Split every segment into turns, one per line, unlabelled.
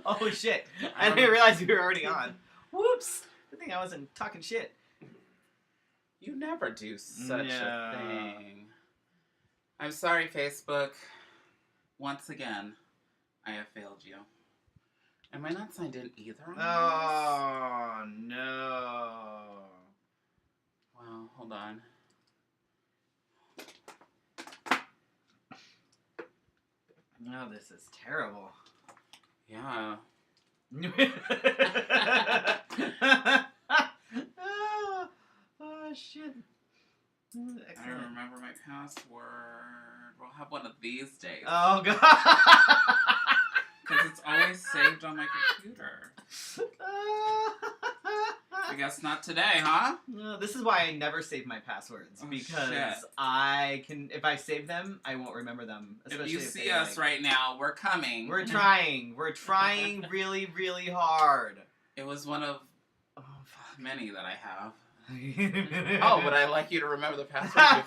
Oh shit! I didn't realize we were already on. Whoops! Good thing I wasn't talking shit.
You never do such a thing. I'm sorry, Facebook. Once again, I have failed you. Am I not signed in either?
Oh no!
Wow, hold on.
No, this is terrible.
Yeah.
Oh shit.
I don't remember my password. We'll have one of these days.
Oh god.
Because it's always saved on my computer. I guess not today, huh?
No, this is why I never save my passwords. Because I can, if I save them, I won't remember them.
If you see us right now, we're coming.
We're trying. We're trying really, really hard.
It was one of many that I have. Oh, would I like you to remember the password?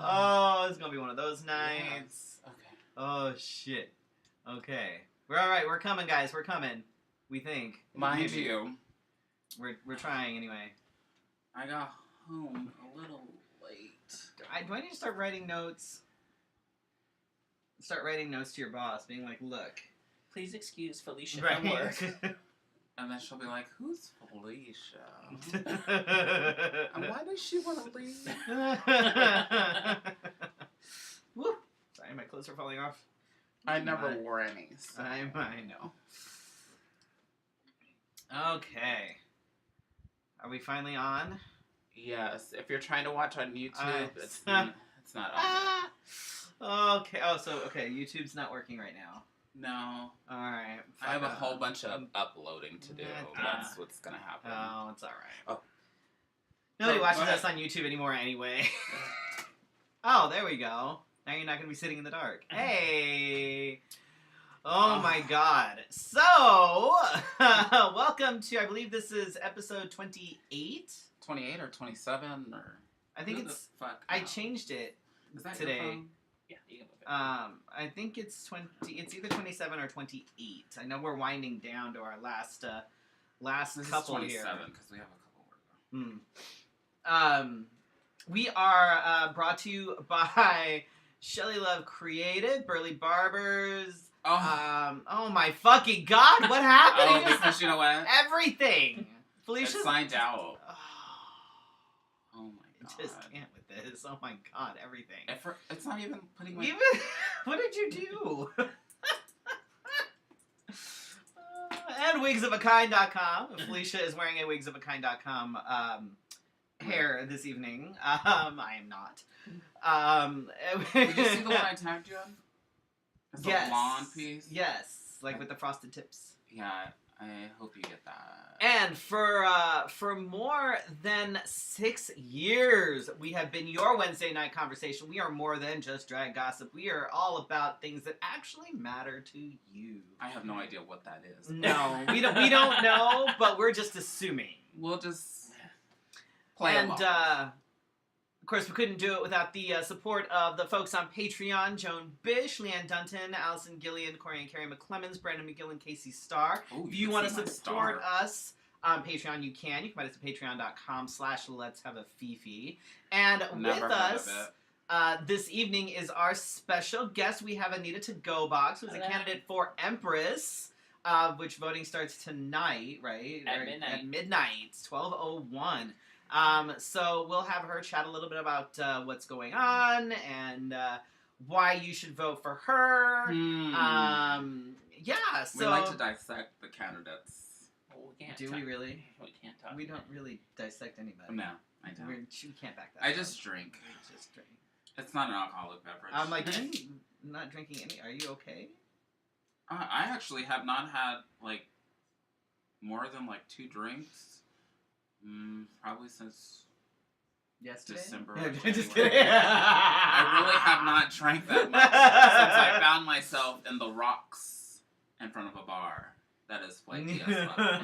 Oh, it's gonna be one of those nights.
Yes. Okay.
Oh shit. Okay. We're alright, we're coming, guys, we're coming. We think.
Mind you.
We're trying anyway.
I got home a little late.
Do I need to start writing notes? Start writing notes to your boss, being like, look.
Please excuse Felicia from work.
And then she'll be like, who's Felicia? And why does she want to leave?
Woo. Sorry, my clothes are falling off.
I never wore any. So.
I know. Okay. Are we finally on?
Yes. If you're trying to watch on YouTube, it's not on.
Okay. Oh, so, YouTube's not working right now.
No.
Alright.
I have a whole bunch of uploading to do. That's what's going to happen.
Oh, it's alright.
Oh.
Nobody watches us on YouTube anymore anyway. Oh, there we go. Now you're not going to be sitting in the dark. Hey! Oh my god. So, welcome to, I believe this is episode 28?
28 or 27 or...
I think it's... I changed it today.
Yeah, you can move it.
I think it's 20. It's either 27 or 28. I know we're winding down to our last couple
is 27,
here.
because we have a couple more.
We are brought to you by Shelly Love Creative, Burley Barbers. Oh my fucking god, what happened?
Oh, because you know what?
Everything. Felicia
signed out. Oh my god.
I just can't with this. Oh my god, everything.
It's not even putting my...
What did you do? And wigsofakind.com. Felicia is wearing a wigsofakind.com hair this evening. I am not.
Did you see the one I tagged you on? It's a blonde piece?
Yes, like with the frosted tips.
Yeah, I hope you get that.
And for more than 6 years, we have been your Wednesday night conversation. We are more than just drag gossip. We are all about things that actually matter to you.
I have no idea what that is.
No, we don't know, but we're just assuming.
We'll just play along.
Of course, we couldn't do it without the support of the folks on Patreon: Joan Bish, Leanne Dunton, Allison Gillian, Corey and Carrie McClemens, Brandon McGill, and Casey Starr.
Ooh,
if you want to support us on Patreon, you can. You can find us at patreon.com/letshaveafefe. And with us this evening is our special guest. We have Anita Togoboxx, who's a candidate for Empress, which voting starts tonight, right?
At midnight.
At midnight, 12:01. So we'll have her chat a little bit about what's going on and why you should vote for her. Yeah, so...
We like to dissect the candidates.
Well, we can't.
Do we really?
We can't talk.
We don't really dissect anybody.
No, I don't.
We can't back that
I
up.
just drink.
We just drink.
It's not an alcoholic beverage.
I'm like, not drinking any. Are you okay?
I actually have not had, like, more than, 2 drinks. Probably since
yesterday?
December.
Just kidding.
I really have not drank that much since I found myself in the rocks in front of a bar. That is flaky as fuck.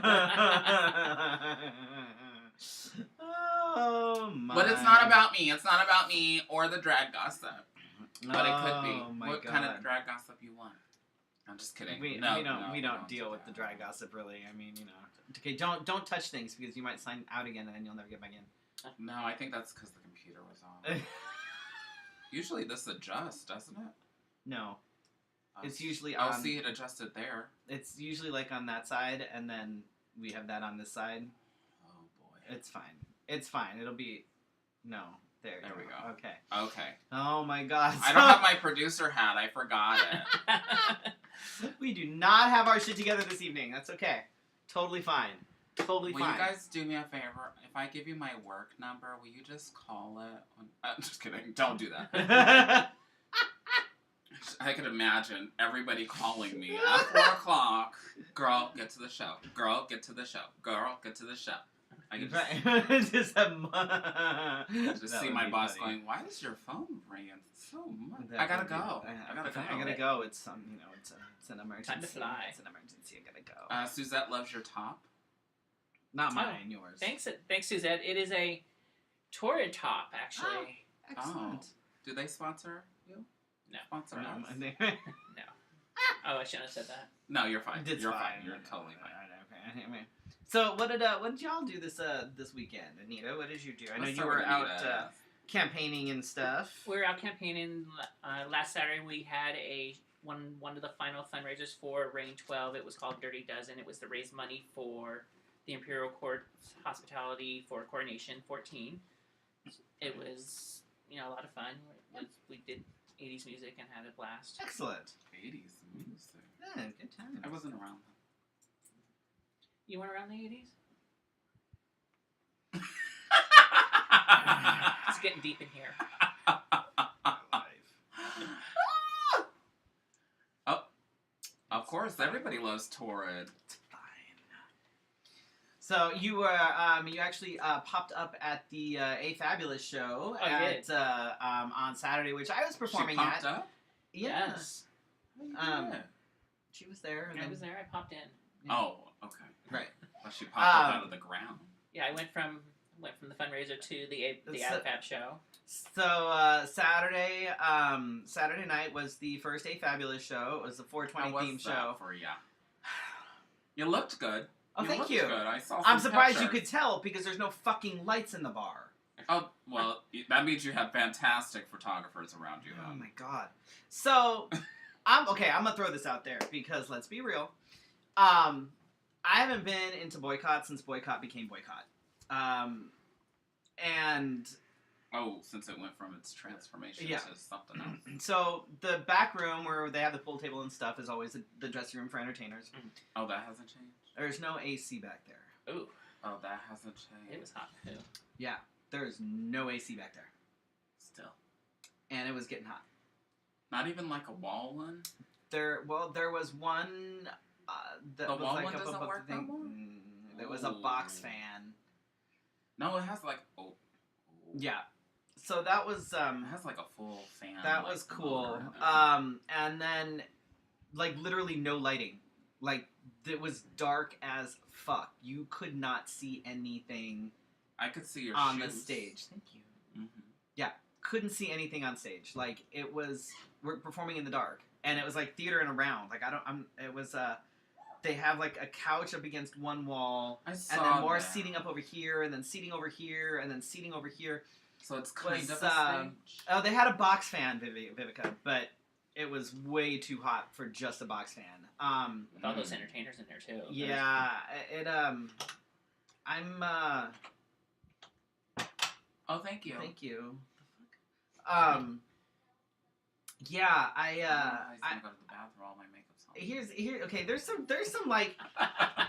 Oh my.
But it's not about me. It's not about me or the drag gossip. But it could be.
Oh my
What
God.
kind of drag gossip you want? I'm just kidding.
We
no,
don't deal with the drag gossip really. I mean, Okay, don't touch things because you might sign out again and you'll never get back in.
No, I think that's because the computer was on. Usually this adjusts, doesn't it?
No. It's usually
I'll
on...
see it adjusted there.
It's usually like on that side, and then we have that on this side.
Oh boy.
It's fine. It's fine. It'll be... No. There
we go.
Okay.
Okay.
Oh my God.
I don't have my producer hat. I forgot it.
We do not have our shit together this evening. That's okay. Totally fine. Totally
Will
fine.
you guys do me a favor? If I give you my work number, will you just call it? I'm just kidding. Don't do that. I could imagine everybody calling me at 4 o'clock. Girl, get to the show. Girl, get to the show. Girl, get to the show. I could just, just see my boss going, "Why is your phone ringing so much? I gotta go. I gotta go.
It's it's an emergency.
Time to fly.
It's an emergency. I gotta go.
Suzette loves your top.
Not mine, yours.
Thanks, Suzette. It is a Torrid top, actually.
Excellent.
Do they sponsor you?
No.
Sponsor us?
No. Oh, I shouldn't have said that.
No, you're fine.
It's
you're
fine.
You're totally fine.
Okay. So what did y'all do this weekend, Anita? What did you do? I know you were out campaigning and stuff.
We were out campaigning. Last Saturday we had one of the final fundraisers for Reign 12. It was called Dirty Dozen. It was to raise money for the Imperial Court Hospitality for Coronation 14. It was a lot of fun. We did 80s music and had a blast.
Excellent.
80s music.
Yeah, good time.
I wasn't around.
You weren't around the 80s? It's getting deep in here.
Oh, of course, everybody loves Torrid.
It's fine. So you were you actually popped up at the A Fabulous show on Saturday, which I was performing
she popped
at.
Up?
Yeah.
Yes.
She was there.
I was there. I popped in.
Yeah.
Oh, okay.
Right.
Well, she popped up out of the ground.
Yeah, I went from the fundraiser to the AFAB show.
So Saturday night was the first A Fabulous show. It was the 420 theme show.
For you? You looked good.
Oh, thank you.
Good. I saw.
I'm surprised you could tell because there's no fucking lights in the bar.
Oh well, that means you have fantastic photographers around you.
Oh my God. So I'm gonna throw this out there because let's be real. I haven't been into boycott since boycott became boycott. And
since it went from its transformation
to
something else.
So the back room where they have the pool table and stuff is always the dressing room for entertainers.
Oh, that hasn't changed?
There's no AC back there.
Ooh.
Oh, that hasn't changed.
It was hot too.
Yeah, there's no AC back there.
Still.
And it was getting hot.
Not even like a wall one?
There was one that
the
was
wall
like
one
up
doesn't
above
work
the thing.
no more?
There was a box fan.
No, it has like
Yeah. So that was
it has like a full fan.
that was cool. And then like literally no lighting. Like it was dark as fuck. You could not see anything.
I could see your
on
shoes.
the stage. Thank you.
Mm-hmm.
Yeah, couldn't see anything on stage. Like we're performing in the dark, and it was like theater in a round. Like it was they have like a couch up against one wall, and then more seating up over here, and then seating over here, and then seating over here.
So it's kind of a stage.
Oh, they had a box fan, Vivica, but it was way too hot for just a box fan.
With all those entertainers in there too.
Yeah, I'm.
Oh, thank you.
Thank you. Yeah,
I go to the bathroom. All my makeup's on.
Okay. There's some like,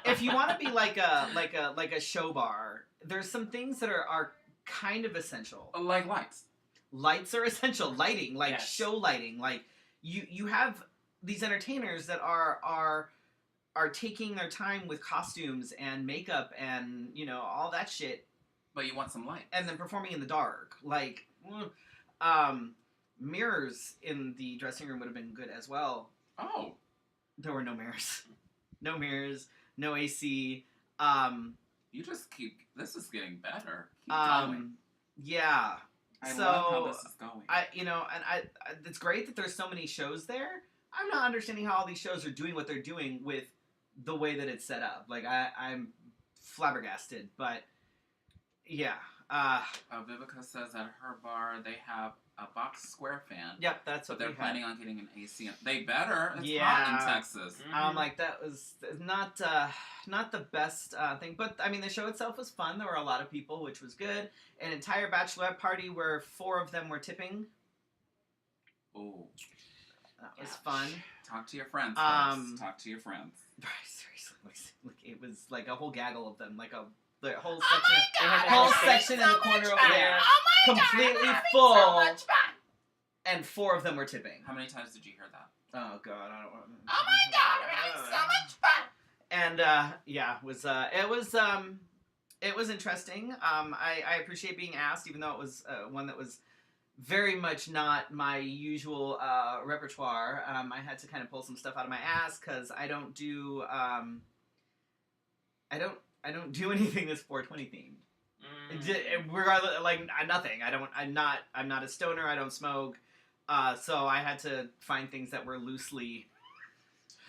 if you want to be like a show bar, there's some things that are kind of essential.
Like lights.
Lights are essential. Lighting, like
yes.
Show lighting, like you have these entertainers that are taking their time with costumes and makeup and all that shit.
But you want some light.
And then performing in the dark. Like, mirrors in the dressing room would have been good as well.
Oh.
There were no mirrors. No mirrors. No AC.
You just keep... This is getting better. Keep going.
Yeah.
I love how this is going.
It's great that there's so many shows there. I'm not understanding how all these shows are doing what they're doing with the way that it's set up. Like, I'm flabbergasted, but yeah.
Vivica says at her bar they have a box square fan.
Yep, that's what
they're planning on getting an AC. They better. It's hot in Texas.
Like, that was not the best thing, but I mean, the show itself was fun. There were a lot of people, which was good. An entire bachelorette party where 4 of them were tipping.
Oh,
that was fun.
Talk to your friends. Talk to your friends.
Seriously, like, it was like a whole gaggle of them, like the whole section in the corner over there, completely full, so and 4 of them were tipping.
How many times did you hear that?
Oh God, I don't want.
Oh my God, I'm having so much fun.
And it was interesting. I appreciate being asked, even though it was one that was very much not my usual repertoire. I had to kind of pull some stuff out of my ass because I don't do anything that's 420 themed. Regardless, like, nothing. I'm not a stoner. I don't smoke. So I had to find things that were loosely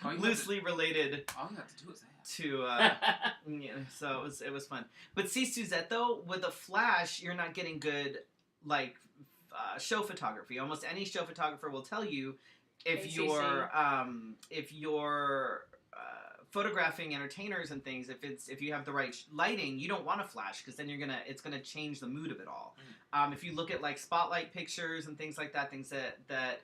related.
All you have to do is ask.
So it was fun. But see, Suzette, though, with a flash, you're not getting good, like, show photography. Almost any show photographer will tell you if you're photographing entertainers and things, if you have the right lighting, you don't want to flash because then it's gonna change the mood of it all. If you look at like spotlight pictures and things like that, things that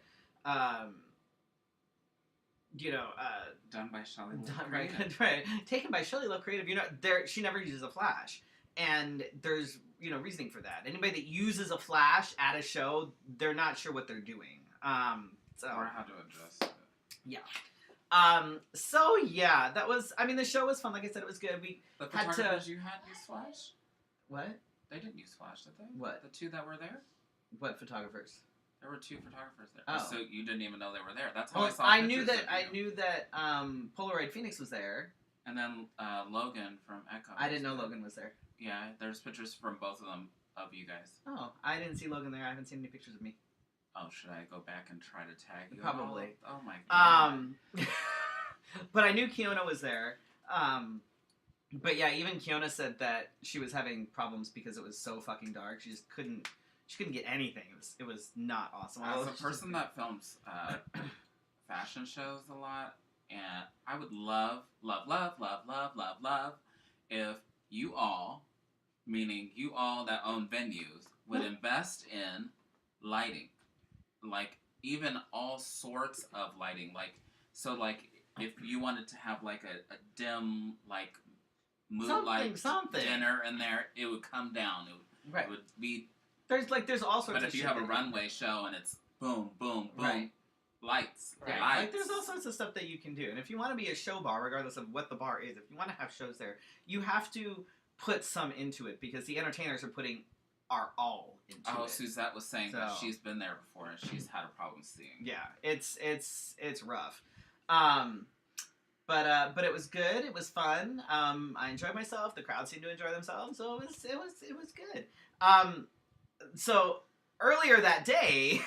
done by Shelley Love
Creative. Right. Taken by Shelley Love Creative. She never uses a flash, and there's reasoning for that. Anybody that uses a flash at a show, they're not sure what they're doing.
Or how to adjust it.
Yeah. So yeah, that was. I mean, the show was fun. Like I said, it was good.
The photographers you had used flash?
What?
They didn't use flash, did they?
What?
The 2 that were there?
What photographers?
There were 2 photographers there.
Oh.
So you didn't even know they were there. That's how
Well,
I saw.
I knew that Polaroid Phoenix was there.
And then Logan from Echo.
I didn't know Logan was there.
Yeah, there's pictures from both of them of you guys.
Oh, I didn't see Logan there. I haven't seen any pictures of me.
Oh, should I go back and try to tag you?
Probably.
Oh my God.
But I knew Kiona was there. But yeah, even Kiona said that she was having problems because it was so fucking dark. She just couldn't get anything. It was not awesome.
As a person that films fashion shows a lot, and I would love if you all, meaning you all that own venues, would invest in lighting. Like, even all sorts of lighting. Like, so, like, if you wanted to have, like, a dim, like, moonlight dinner in there, it would come down. It would be... There's all sorts of shit. But if you have a runway show and it's boom, boom, boom, lights.
Right.
Lights.
Like, there's all sorts of stuff that you can do. And if you want to be a show bar, regardless of what the bar is, if you want to have shows there, you have to put some into it because the entertainers are putting our all into it.
Oh, Suzette was saying that she's been there before and she's had a problem seeing.
Yeah, it's rough. But it was good. It was fun. I enjoyed myself. The crowd seemed to enjoy themselves, so it was good. So earlier that day.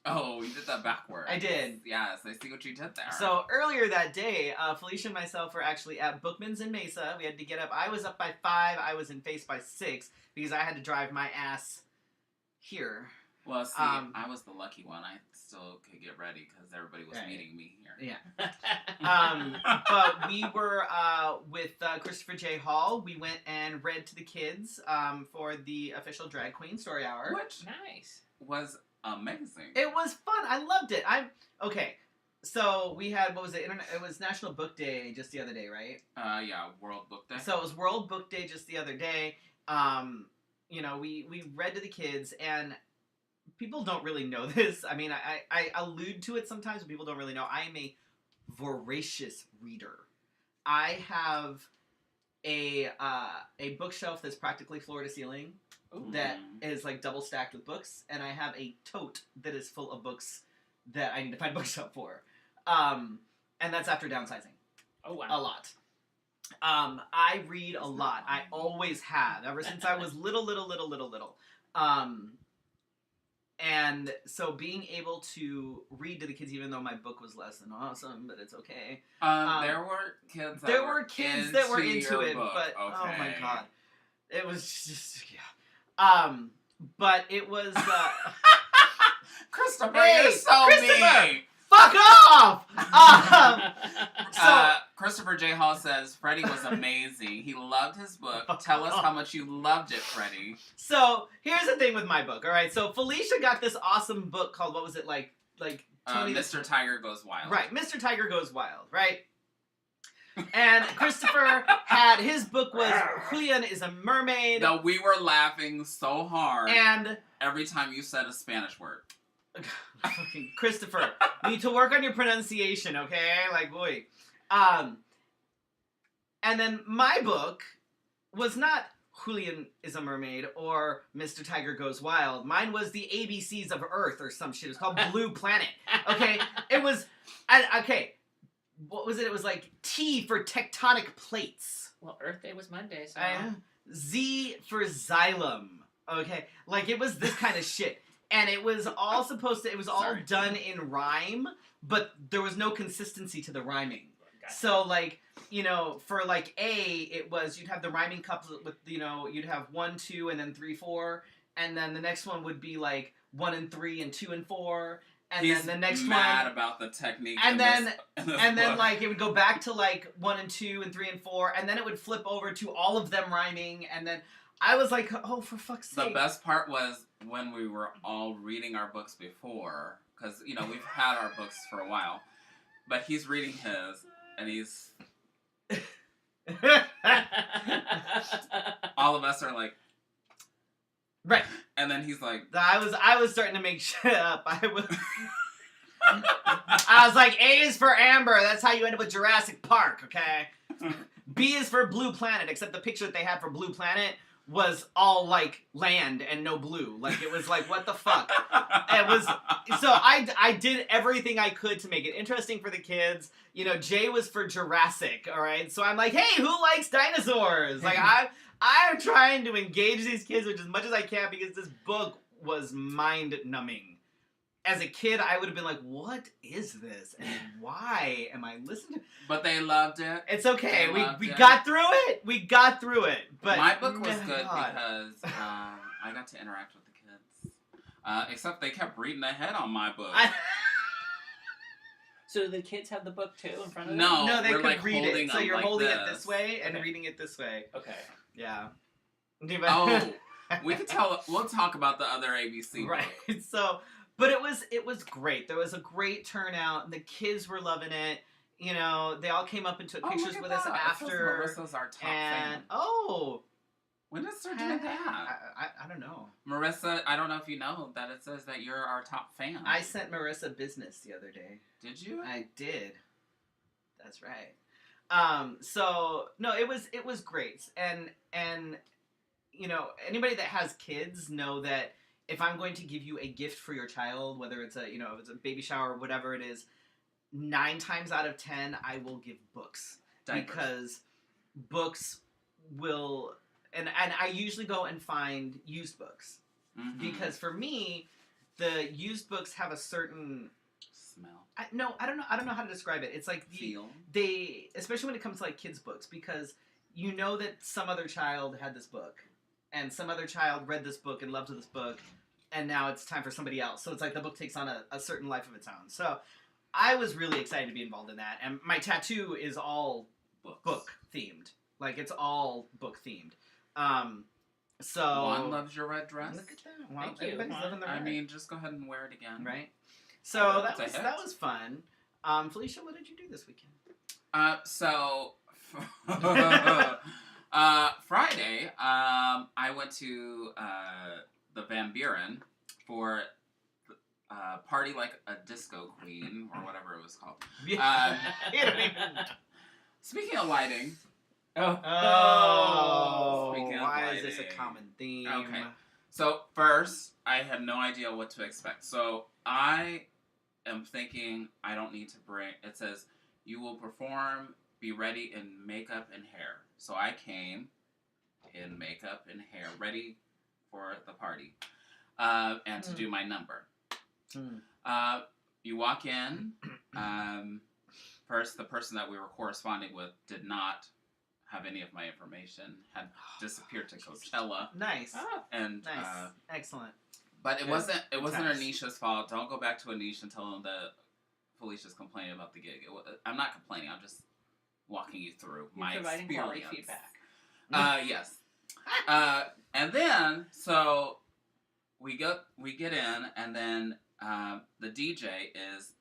Oh, you did that backwards.
I did.
Yes, I see what you did there.
So earlier that day, Felicia and myself were actually at Bookman's in Mesa. We had to get up. I was up by 5. I was in Face by 6 because I had to drive my ass here.
Well, see, I was the lucky one. I still could get ready because everybody was meeting me here.
Yeah. But we were with Christopher J. Hall. We went and read to the kids for the official Drag Queen Story Hour.
Which was amazing.
It was fun. I loved it. Okay. So we had, what was it? It was National Book Day just the other day, right?
Yeah, World Book Day.
So it was World Book Day just the other day. We read to the kids, and people don't really know this. I mean, I allude to it sometimes, but people don't really know. I am a voracious reader. I have a bookshelf that's practically floor to ceiling. Ooh. That is like double stacked with books, and I have a tote that is full of books that I need to find a bookshelf for. And that's after downsizing.
Oh, wow.
A lot. I read a lot. I always have, ever since I was little. And so being able to read to the kids, even though my book was less than awesome, but it's okay.
There were kids that were into
it,
book.
but
okay.
oh my god. It was just, yeah. But it was,
Christopher,
hey,
you're so
Christopher!
mean.
Fuck off!
Christopher J. Hall says, Freddie was amazing. He loved his book. Tell us how much you loved it, Freddie.
So, here's the thing with my book, alright? So, Felicia got this awesome book called, what was it, like Tony
Mr. Tiger Goes Wild.
Right, Mr. Tiger Goes Wild, right? And Christopher had, his book was Julian is a Mermaid.
No, we were laughing so hard
And
every time you said a Spanish word.
fucking Christopher, you need to work on your pronunciation, okay? Like, boy. And then my book was not Julian is a Mermaid or Mr. Tiger Goes Wild. Mine was the ABCs of Earth or some shit. It was called Blue Planet. Okay? It was, okay. What was it? It was like T for tectonic plates.
Well, Earth Day was Monday, so...
Z for xylem. Okay? Like, it was this kind of shit. And it was all supposed to... It was all done in rhyme, but there was no consistency to the rhyming. Gotcha. So, like, you know, for, like, A, it was... You'd have the rhyming couplet with, you know... You'd have 1, 2, and then 3, 4. And then the next one would be, like, 1 and 3 and 2 and 4. And
He's
then the next
mad
one,
about the technique.
And then
book.
like it would go back to like 1 and 2 and 3 and 4, and then it would flip over to all of them rhyming, and then I was like, oh, for fuck's sake.
The best part was when we were all reading our books before, because you know we've had our books for a while, but he's reading his, and he's all of us are like.
Right.
And then he's like...
I was starting to make shit up. I was like, A is for Amber. That's how you end up with Jurassic Park, okay? B is for Blue Planet, except the picture that they had for Blue Planet was all, like, land and no blue. Like, it was like, what the fuck? It was... So I did everything I could to make it interesting for the kids. You know, J was for Jurassic, all right? So I'm like, hey, who likes dinosaurs? Like, I'm trying to engage these kids with as much as I can because this book was mind-numbing. As a kid, I would have been like, what is this? And why am I listening to it?
But they loved it.
It's okay. We got through it. We got through it. But
my book was good because I got to interact with the kids. Except they kept reading ahead on my book.
So the kids have the book too in front of them?
No, they could
like
read it. So you're
like
holding it this way and reading it this way.
Okay.
Yeah.
Oh, we could tell. We'll talk about the other ABC.
Right.
Book.
So, but it was great. There was a great turnout. The kids were loving it. You know, they all came up and took pictures with us after.
Marissa's our top fan.
Oh.
When did it start doing that?
I don't know.
Marissa, I don't know if you know that it says that you're our top fan.
I sent Marissa business the other day.
Did you?
I did. That's right. So no, it was great. And you know, anybody that has kids know that if I'm going to give you a gift for your child, whether it's if it's a baby shower or whatever it is, 9 times out of 10 I will give books. Diapers. Because books will and I usually go and find used books. Mm-hmm. Because for me, the used books have a certain
smell.
I don't know how to describe it. It's like they especially when it comes to like kids books, because you know that some other child had this book and some other child read this book and loved this book, and now it's time for somebody else. So it's like the book takes on a certain life of its own. So I was really excited to be involved in that, and my tattoo is all book themed. Like it's all book themed. So
Juan loves your red dress.
Look at that. Wow,
Thank you.
everybody's living their
I
red.
mean, just go ahead and wear it again.
Right. So that was fun. Felicia, what did you do this weekend?
Friday, I went to the Van Buren for Party Like a Disco Queen, or whatever it was called.
You don't even...
Speaking of lighting.
Oh.
Speaking of
Why
lighting.
is this a common theme?
Okay. So first, I had no idea what to expect. So I am thinking I don't need to bring... It says, you will perform, be ready in makeup and hair. So I came in makeup and hair, ready for the party. and to do my number. You walk in. First, the person that we were corresponding with did not have any of my information. Had disappeared to Coachella.
Nice.
And
nice. Excellent.
But it wasn't
Nice.
Anisha's fault. Don't go back to Anisha and tell them that Felicia's complaining about the gig. I'm not complaining. I'm just walking you through my
providing
experience.
quality feedback.
Yes. And then so we get in, and then the DJ is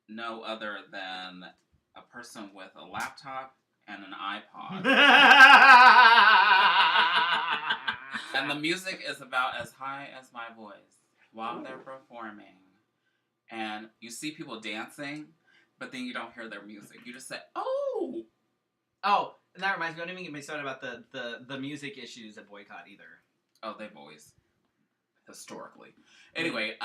no other than a person with a laptop and an iPod. And the music is about as high as my voice while they're performing. And you see people dancing, but then you don't hear their music. You just say, oh!
Oh, and that reminds me, don't even get me started about the music issues at Boycott either.
Oh, they've always, historically. Anyway,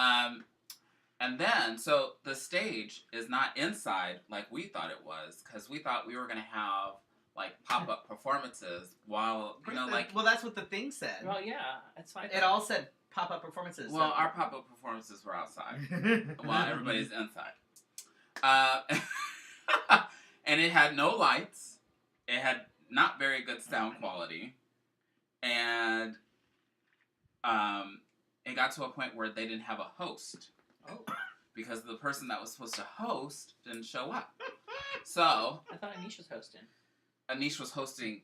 and then, so the stage is not inside like we thought it was, because we thought we were going to have, like, pop-up performances while, you know, like...
Well, that's what the thing said.
Well, yeah, that's fine.
It all said pop-up performances.
Well, our pop-up performances were outside, while everybody's inside. And it had no lights. It had not very good sound quality. And it got to a point where they didn't have a host.
Oh.
Because the person that was supposed to host didn't show up. So...
I thought Anisha was hosting.
Anish was hosting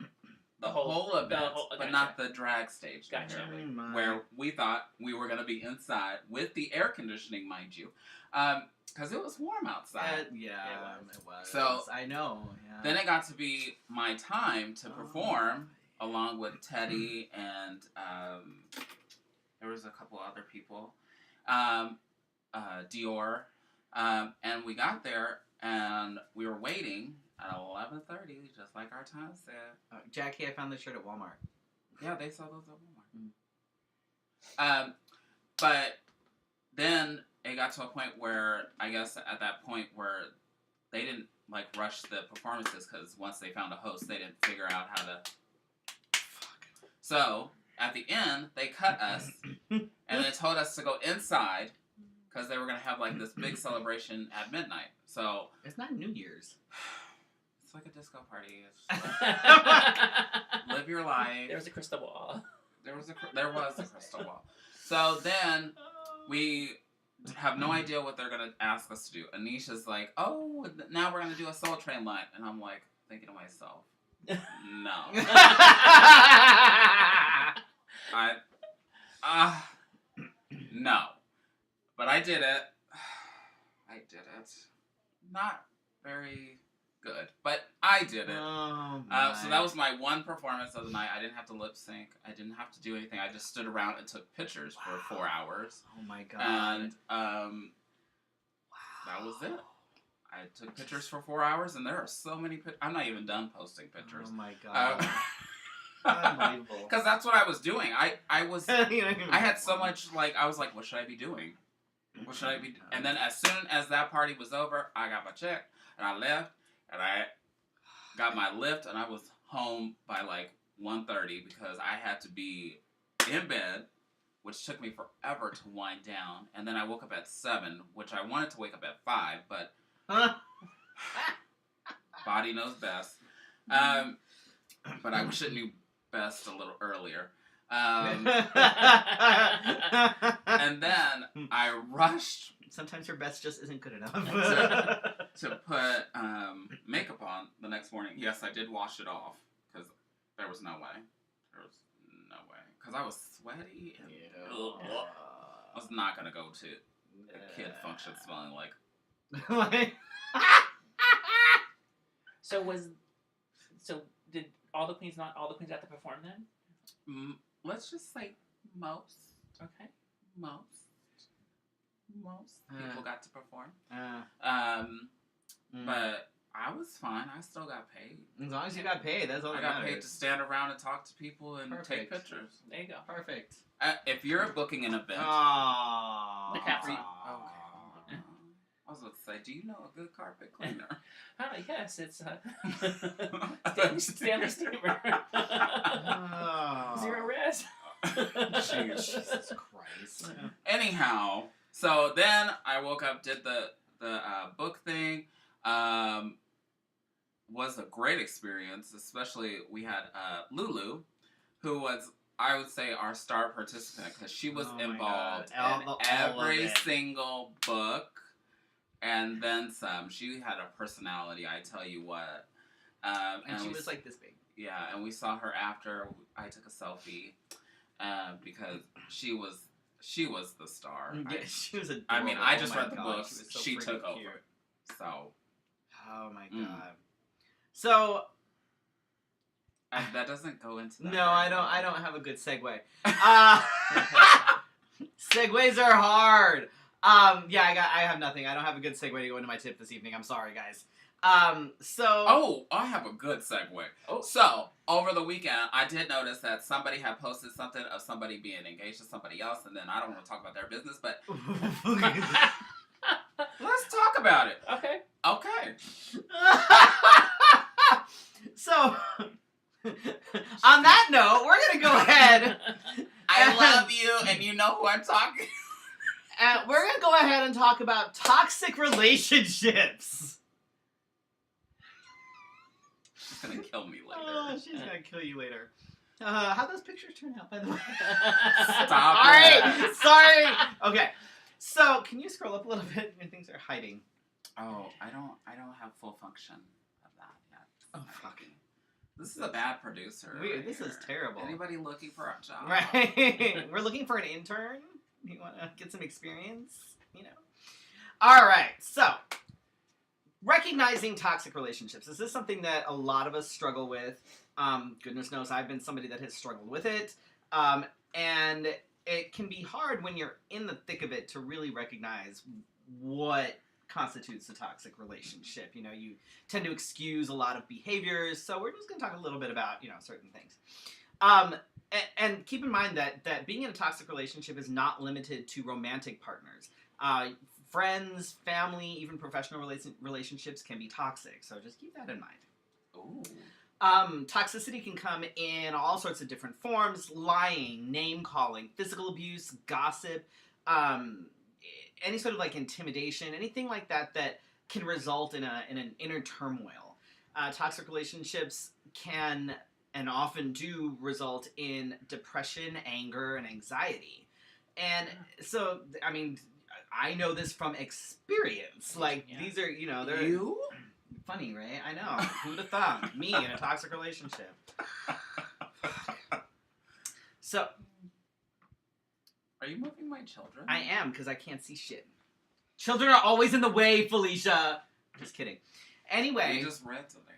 the whole event, but not the drag stage.
Gotcha.
Where we thought we were going to be inside with the air conditioning, mind you. Because it was warm outside.
Yeah, it was.
So,
I know. Yeah.
Then it got to be my time to perform, along with Teddy and there was a couple other people. Dior. And we got there, and we were waiting at 11:30, just like our time said.
Jackie, I found this shirt at Walmart.
Yeah, they sell those at Walmart. But then it got to a point where, I guess at that point where they didn't, like, rush the performances, because once they found a host, they didn't figure out how to... So, at the end, they cut us, and they told us to go inside, because they were going to have, like, this big celebration at midnight. So...
It's not New Year's.
It's like a disco party. Live your life.
There was a crystal ball.
There was a crystal ball. So then we have no idea what they're gonna ask us to do. Anisha's like, "Oh, now we're gonna do a Soul Train line," and I'm like thinking to myself, "No." No. But I did it. Not very good, but I did it.
Oh,
so that was my one performance of the night. I didn't have to lip sync. I didn't have to do anything. I just stood around and took pictures for 4 hours.
Oh my god!
And that was it. I took pictures for 4 hours, and there are so many pictures. I'm not even done posting pictures.
Oh my god! Unbelievable.
Because that's what I was doing. I had so much, like, I was like, what should I be doing? What should I be doing? And then as soon as that party was over, I got my check, and I left. And I got my lift, and I was home by, like, 1:30 because I had to be in bed, which took me forever to wind down. And then I woke up at 7, which I wanted to wake up at 5, but body knows best. But I wish it knew best a little earlier. And then I rushed.
Sometimes your best just isn't good enough.
to put makeup on the next morning. Yes, I did wash it off because there was no way. Because I was sweaty. And I was not going to go to a kid function smelling like...
So did all the queens have to perform then?
Let's just say most.
Okay.
Most people got to perform. But I was fine. I still got paid.
As long as you got paid, that's all that
matters. I got
matters.
paid to stand around and talk to people and take pictures.
There you go.
Perfect.
If you're booking an event...
The capsule.
Okay. I was about to say, do you know a good carpet cleaner?
Yes, it's Stanley Steamer. 0 res.
Jesus Christ. Christ.
Anyhow, so then I woke up, did the book thing. Was a great experience, especially we had Lulu, who was, I would say, our star participant because she was involved in every single book and then some. She had a personality, I tell you what.
And she was like this big.
Yeah, and we saw her after. I took a selfie because she was the star.
Yeah, she was adorable.
I mean, I just read the
God,
books.
So
she took
cute.
over. So.
Oh my God. So.
That doesn't go into that.
No, I don't have a good segue. Segues are hard. Yeah, I have nothing. I don't have a good segue to go into my tip this evening. I'm sorry, guys.
Oh, I have a good segue. Oh. So, over the weekend, I did notice that somebody had posted something of somebody being engaged to somebody else, and then I don't want to talk about their business, but let's talk about it.
Okay.
So, on that note, we're going to go ahead.
I love you, and you know who I'm talking.
We're going to go ahead and talk about toxic relationships.
She's going to kill me later.
Oh, she's going to kill you later. How'd those pictures turn out, by the way?
Stop.
All right. Sorry. Okay. So, can you scroll up a little bit? Your things are hiding.
Oh, I don't have full function of that yet.
Oh, fuck.
This is a bad producer.
This is terrible.
Anybody looking for a job?
Right. We're looking for an intern. You want to get some experience? You know. All right. So, recognizing toxic relationships. This is something that a lot of us struggle with. Goodness knows I've been somebody that has struggled with it. And it can be hard when you're in the thick of it to really recognize what constitutes a toxic relationship. You know, you tend to excuse a lot of behaviors. So we're just going to talk a little bit about, certain things. And keep in mind that being in a toxic relationship is not limited to romantic partners. Friends, family, even professional relationships can be toxic. So just keep that in mind.
Ooh.
Toxicity can come in all sorts of different forms: lying, name calling, physical abuse, gossip, any sort of like intimidation, anything like that can result in an inner turmoil. Toxic relationships can and often do result in depression, anger, and anxiety. And so, I mean, I know this from experience. Like, these are, they're...
You?
Funny, right? I know. Who'd have thought? Me in a toxic relationship. So...
Are you moving my children?
I am, because I can't see shit. Children are always in the way, Felicia. Just kidding. Anyway.
We just read something.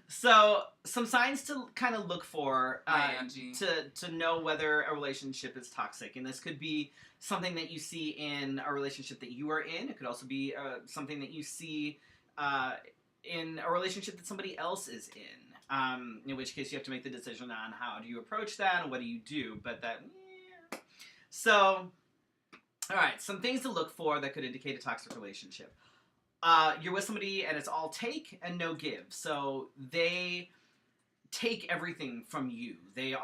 So some signs to kind of look for
Angie.
to know whether a relationship is toxic. And this could be something that you see in a relationship that you are in. It could also be something that you see in a relationship that somebody else is in which case you have to make the decision on how do you approach that and what do you do. But So, all right, some things to look for that could indicate a toxic relationship. You're with somebody and it's all take and no give. So they take everything from you. They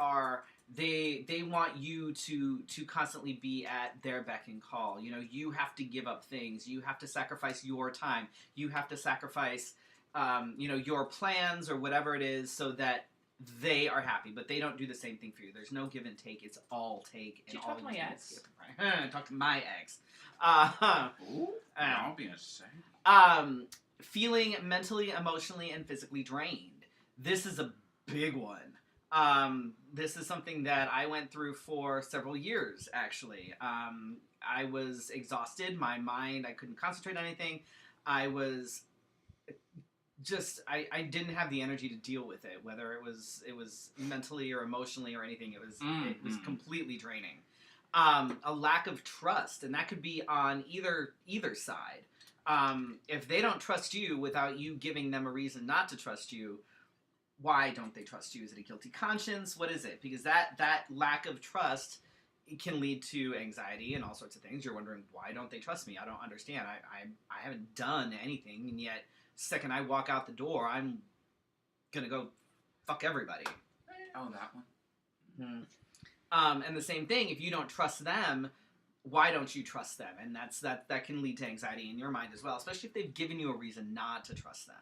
want you to constantly be at their beck and call. You have to give up things. You have to sacrifice your time. You have to sacrifice, your plans or whatever it is so that they are happy. But they don't do the same thing for you. There's no give and take. It's all take.
Did you talk to my ex?
Talk to my ex.
Ooh, I'll be ashamed.
Feeling mentally, emotionally, and physically drained. This is a big one. This is something that I went through for several years, actually. I was exhausted. My mind, I couldn't concentrate on anything. I was just, I didn't have the energy to deal with it, whether it was mentally or emotionally or anything. It was completely draining. A lack of trust, and that could be on either side. If they don't trust you without you giving them a reason not to trust you, why don't they trust you? Is it a guilty conscience? What is it? Because that lack of trust can lead to anxiety and all sorts of things. You're wondering, why don't they trust me? I don't understand. I haven't done anything, and yet second I walk out the door, I'm gonna go fuck everybody.
Oh, that one.
And the same thing, if you don't trust them, why don't you trust them? And that can lead to anxiety in your mind as well, especially if they've given you a reason not to trust them.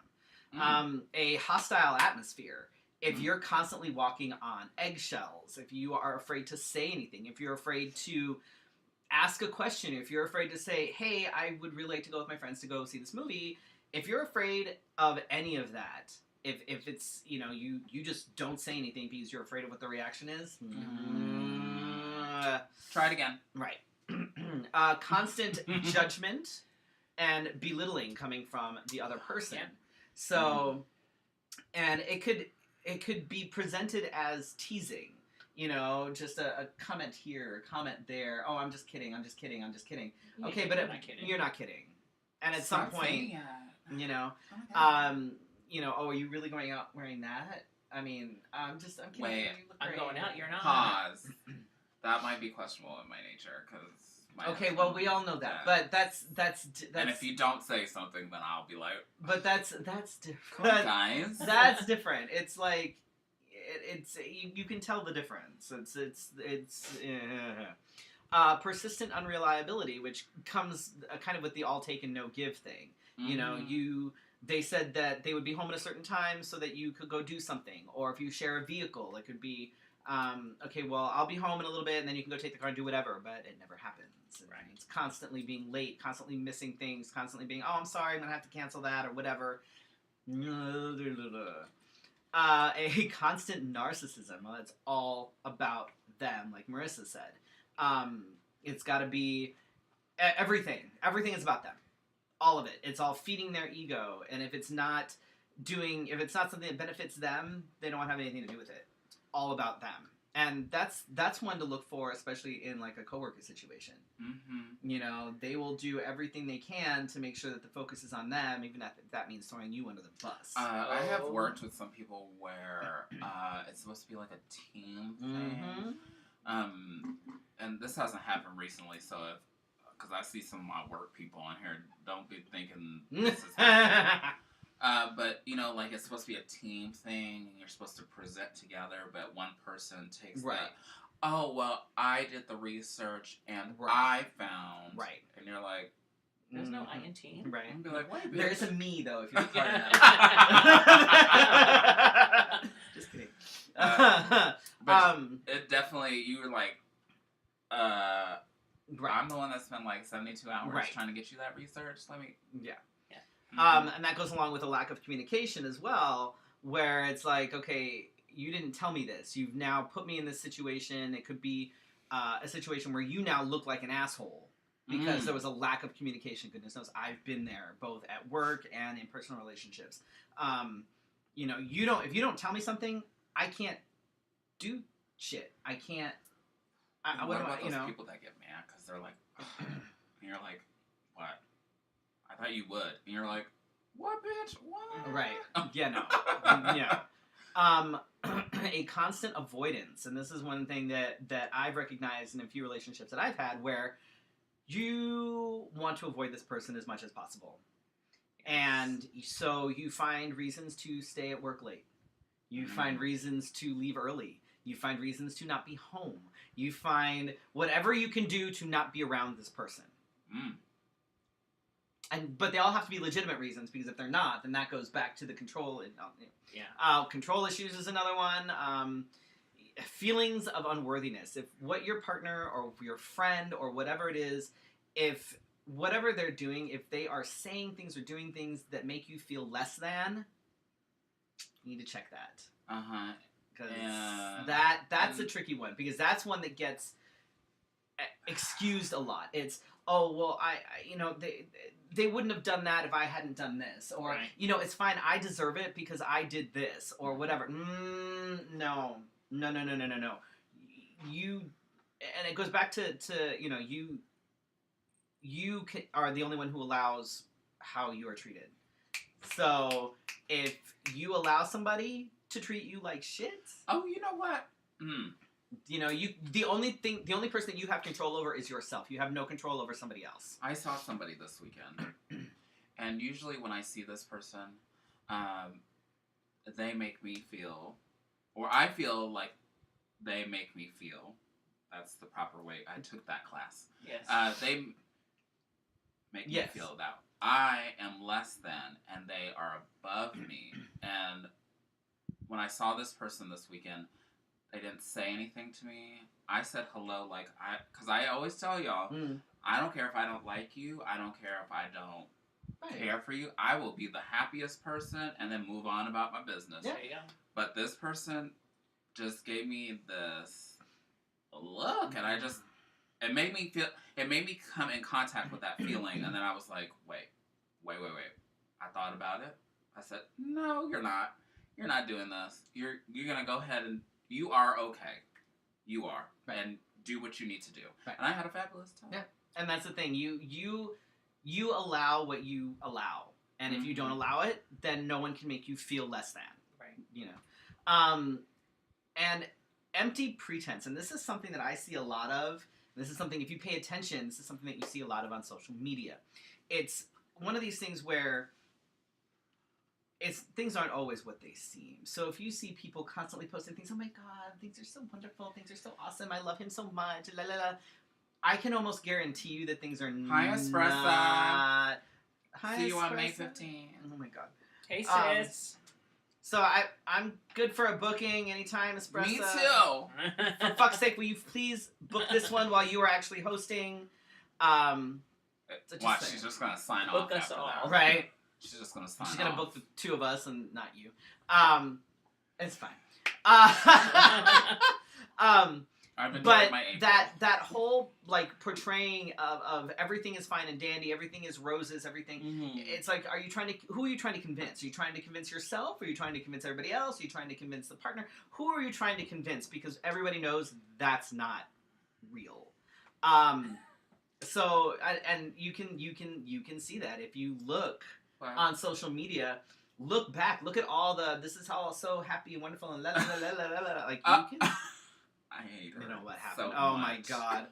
A hostile atmosphere. If you're constantly walking on eggshells, if you are afraid to say anything, if you're afraid to ask a question, if you're afraid to say, hey, I would really like to go with my friends to go see this movie, if you're afraid of any of that, if it's, you just don't say anything because you're afraid of what the reaction is.
Try it again.
Right. Constant judgment and belittling coming from the other person. Yeah. So, and it could be presented as teasing. Just a comment here, a comment there. Oh, I'm just kidding. Okay, but you're not kidding. And at some point, oh, are you really going out wearing that? I mean, I'm kidding.
Wait,
I'm going out. You're not.
Pause. That might be questionable in my nature, because.
Okay, well, we all know that, but that's.
And if you don't say something, then I'll be like.
But that's different,
come on, guys.
That's different. It's like, you can tell the difference. It's. Persistent unreliability, which comes kind of with the all take and no give thing. They said that they would be home at a certain time so that you could go do something. Or if you share a vehicle, it could be, okay, well, I'll be home in a little bit, and then you can go take the car and do whatever. But it never happens. Right. It's constantly being late, constantly missing things, constantly being, oh, I'm sorry, I'm going to have to cancel that, or whatever. A constant narcissism. Well, it's all about them, like Marissa said. It's got to be everything. Everything is about them. All of it. It's all feeding their ego. And if it's not something that benefits them, they don't have anything to do with it. It's all about them. And that's one to look for, especially in like a coworker situation. Mm-hmm. They will do everything they can to make sure that the focus is on them, even if that means throwing you under the bus.
I have worked with some people where it's supposed to be like a team thing. Mm-hmm. And this hasn't happened recently, so because I see some of my work people on here, don't be thinking this is happening. But, like it's supposed to be a team thing, and you're supposed to present together, but one person takes oh, well, I did the research, and I found. Right. And you're like.
There's no I in team.
Right. And be like, wait,
there is a me, though, if you're part of that. Just kidding.
But it definitely, you were like, I'm the one that spent like 72 hours trying to get you that research.
Yeah. Mm-hmm. And that goes along with a lack of communication as well, where it's like, okay, you didn't tell me this. You've now put me in this situation. It could be a situation where you now look like an asshole because there was a lack of communication. Goodness knows, I've been there, both at work and in personal relationships. If you don't tell me something, I can't do shit. I can't.
What about those people that get mad because they're like, and you're like, what? I thought you would. And you're like, what, bitch? What?
Right. Yeah, no. Yeah. A constant avoidance. And this is one thing that I've recognized in a few relationships that I've had where you want to avoid this person as much as possible. And so you find reasons to stay at work late. You find reasons to leave early. You find reasons to not be home. You find whatever you can do to not be around this person. But they all have to be legitimate reasons, because if they're not, then that goes back to the control. Control issues is another one. Feelings of unworthiness. If what your partner or your friend or whatever it is, if whatever they're doing, if they are saying things or doing things that make you feel less than, you need to check that. Because that's a tricky one, because that's one that gets excused a lot. It's, oh, well, they wouldn't have done that if I hadn't done this. Or, it's fine, I deserve it because I did this, or whatever. No. You, and it goes back to you are the only one who allows how you are treated. So, if you allow somebody to treat you like shit.
Oh, you know what?
The only person that you have control over is yourself. You have no control over somebody else.
I saw somebody this weekend, and usually when I see this person, they make me feel, or I feel like they make me feel that's the proper way. I took that class.
Yes.
They make me feel that I am less than and they are above me. And when I saw this person this weekend, they didn't say anything to me. I said hello, because I always tell y'all, I don't care if I don't like you. I don't care if I don't care for you. I will be the happiest person and then move on about my business.
There you go.
But this person just gave me this look, and it made me come in contact with that feeling, and then I was like, wait. I thought about it. I said, no, you're not. You're not doing this. You're gonna go ahead and you are okay. You are, and do what you need to do. Right. And I had a fabulous time.
Yeah, and that's the thing. You allow what you allow, and if you don't allow it, then no one can make you feel less than.
Right.
You know, and empty pretense, and this is something that I see a lot of. This is something, if you pay attention, this is something that you see a lot of on social media. It's one of these things where things aren't always what they seem. So if you see people constantly posting things, oh my god, things are so wonderful, things are so awesome, I love him so much, la la la, I can almost guarantee you that things are
Hi, Espressa.
not... Hi,
See you
Espressa.
on May 15th.
Oh my god.
Hey, sis.
So I'm good for a booking anytime, Espressa.
Me too.
For fuck's sake, will you please book this one while you are actually hosting?
Watch, she's just gonna sign
Book
off
us
after
all.
that.
Right.
She's just gonna sign off.
She's gonna book the two of us and not you. It's fine.
I've enjoyed
But
my April.
that whole portraying of everything is fine and dandy, everything is roses, everything. It's like, who are you trying to convince? Are you trying to convince yourself? Are you trying to convince everybody else? Are you trying to convince the partner? Who are you trying to convince? Because everybody knows that's not real. So and you can see that if you look on social media. Look back. Look at all this is all so happy and wonderful and la la la la la la. Like you can.
I hate her.
You know what happened?
So
Oh
much.
my god.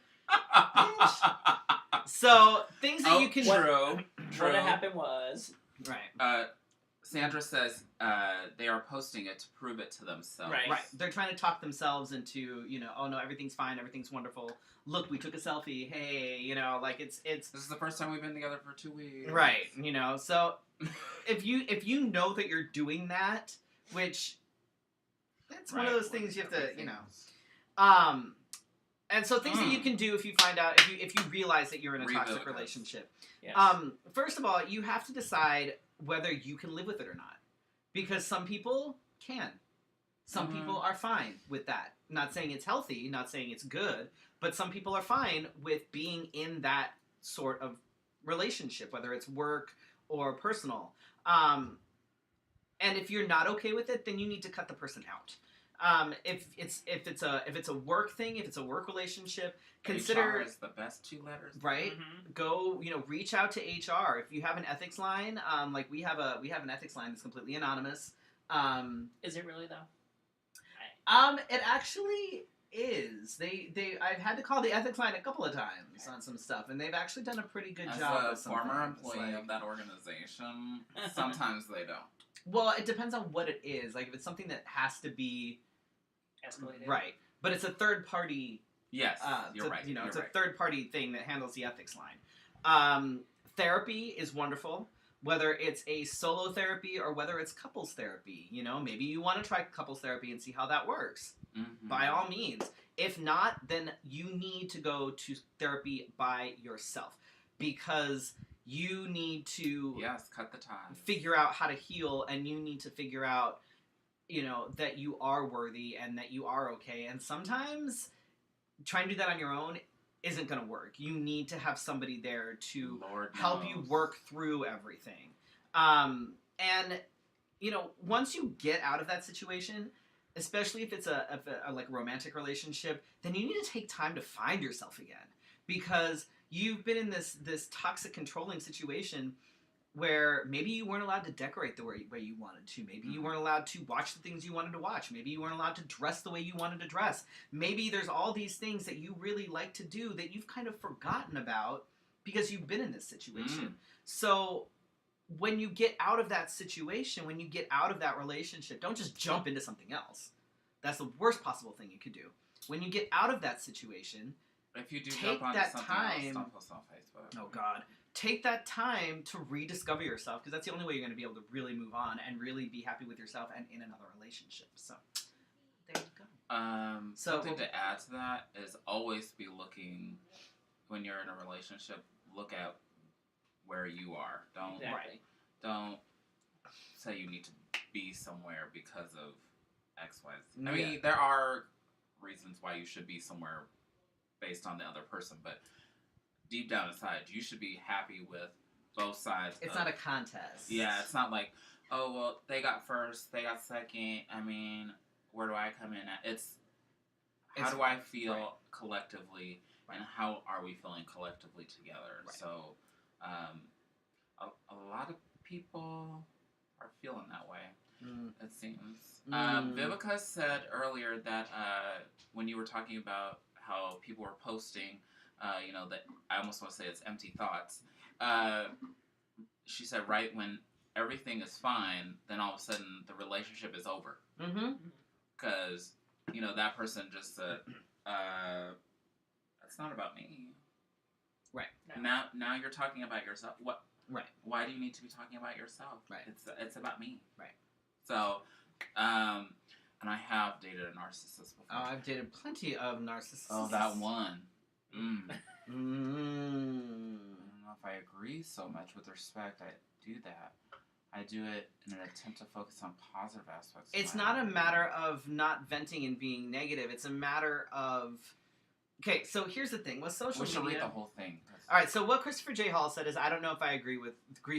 So things that you can.
What happened was
Right.
Sandra says they are posting it to prove it to themselves.
Right. They're trying to talk themselves into, oh no, everything's fine, everything's wonderful. Look, we took a selfie. Hey, it's.
This is the first time we've been together for 2 weeks.
Right. So if you know that you're doing that, which that's one of those things you have to, and so things that you can do if you find out, if you realize that you're in a toxic relationship.
Yes.
First of all, you have to decide whether you can live with it or not. Because some people can. Some people are fine with that. Not saying it's healthy, not saying it's good, but some people are fine with being in that sort of relationship, whether it's work or personal. And if you're not okay with it, then you need to cut the person out. If it's a work thing, if it's a work relationship, consider
HR is the best 2 letters.
Right. Go, reach out to HR. If you have an ethics line, we have an ethics line that's completely anonymous.
Is it really though?
It actually is. I've had to call the ethics line a couple of times on some stuff, and they've actually done a pretty good job.
As a former employee of that organization, sometimes they don't.
Well, it depends on what it is. Like, if it's something that has to be
Escalated.
Right. But it's a third party.
Yes, you're right.
It's a third party thing that handles the ethics line. Therapy is wonderful. Whether it's a solo therapy or whether it's couples therapy. Maybe you want to try couples therapy and see how that works. By all means. If not, then you need to go to therapy by yourself. Because you need to
cut the ties.
Figure out how to heal, and you need to figure out, that you are worthy and that you are okay. And sometimes trying to do that on your own isn't going to work. You need to have somebody there to help you work through everything. And, once you get out of that situation, especially if it's a romantic relationship, then you need to take time to find yourself again. Because you've been in this toxic, controlling situation where maybe you weren't allowed to decorate the way you wanted to. Maybe you weren't allowed to watch the things you wanted to watch. Maybe you weren't allowed to dress the way you wanted to dress. Maybe there's all these things that you really like to do that you've kind of forgotten about because you've been in this situation. So when you get out of that situation, when you get out of that relationship, don't just jump into something else. That's the worst possible thing you could do. when you get out of that situation,
if you do
take
jump onto
that
something
time.
else, don't post on Facebook.
Oh God. Take that time to rediscover yourself, because that's the only way you're going to be able to really move on and really be happy with yourself and in another relationship. So, there you go.
Something to add to that is always be looking, when you're in a relationship, look at where you are. Don't say you need to be somewhere because of X, Y, Z. I mean, there are reasons why you should be somewhere based on the other person, but deep down inside, you should be happy with both sides.
It's not a contest.
Yeah, it's not like, oh, well, they got first, they got second. I mean, where do I come in at? It's how do I feel collectively, and how are we feeling collectively together? Right. So, a lot of people are feeling that way, it seems. Vivica said earlier that when you were talking about how people were posting, that I almost want to say it's empty thoughts. She said right when everything is fine, then all of a sudden the relationship is over. Because, that person just said, that's not about me.
Right.
No. Now you're talking about yourself. What?
Right.
Why do you need to be talking about yourself?
Right.
It's about me.
Right.
So, and I have dated a narcissist before.
Oh, I've dated plenty of narcissists.
Oh, that one. I don't know if I agree so much with respect. I do that. I do it in an attempt to focus on positive aspects.
It's not a matter of not venting and being negative. It's a matter of... Okay, so here's the thing. With social media...
We should read the whole thing.
All right, so what Christopher J. Hall said is, I don't know if I agree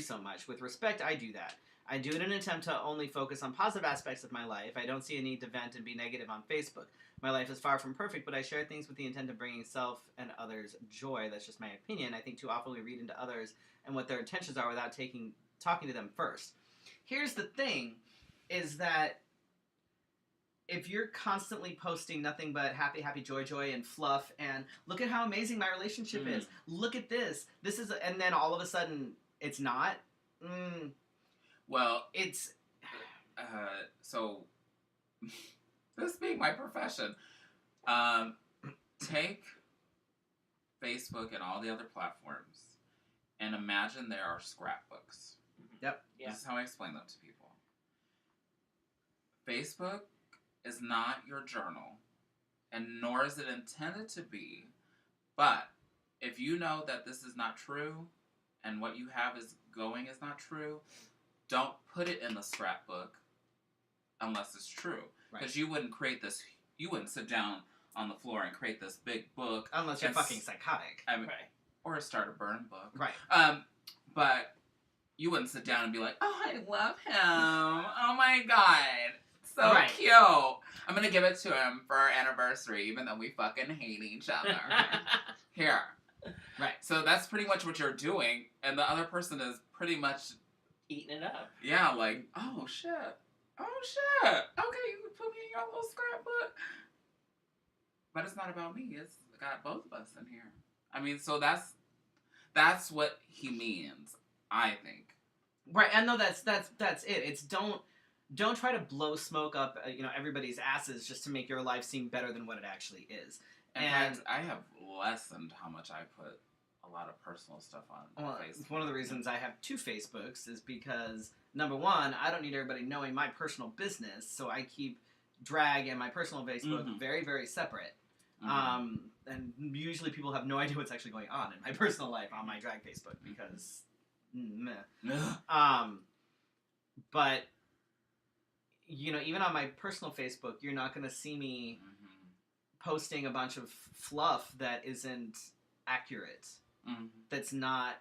so much. With respect, I do that. I do it in an attempt to only focus on positive aspects of my life. I don't see a need to vent and be negative on Facebook. My life is far from perfect, but I share things with the intent of bringing self and others joy. That's just my opinion. I think too often we read into others and what their intentions are without talking to them first. Here's the thing, is that if you're constantly posting nothing but happy, happy, joy, joy, and fluff, and look at how amazing my relationship is, look at this, and then all of a sudden it's not,
well,
it's...
so, this being my profession, take Facebook and all the other platforms and imagine there are scrapbooks.
Yep.
Yeah.
This is how I explain them to people. Facebook is not your journal, and nor is it intended to be, but if you know that this is not true, and what you have is not true, don't put it in the scrapbook unless it's true. Because you wouldn't sit down on the floor and create this big book.
Unless you're fucking psychotic.
Or start a burn book.
Right.
But you wouldn't sit down and be like, oh, I love him. Oh my God. So cute. I'm going to give it to him for our anniversary, even though we fucking hate each other. Here.
Right.
So that's pretty much what you're doing. And the other person is pretty much...
eating it up.
Yeah, like, oh, shit. Oh, shit. Okay, you can put me in your little scrapbook. But it's not about me. It's got both of us in here. I mean, so that's what he means, I think.
Right, and no, that's it. It's don't try to blow smoke up, everybody's asses just to make your life seem better than what it actually is.
In fact, I have lessened how much I put a lot of personal stuff on Facebook.
One of the reasons I have 2 Facebooks is because, number one, I don't need everybody knowing my personal business, so I keep drag and my personal Facebook very, very separate. And usually people have no idea what's actually going on in my personal life on my drag Facebook because, but, even on my personal Facebook, you're not going to see me posting a bunch of fluff that isn't accurate. That's not,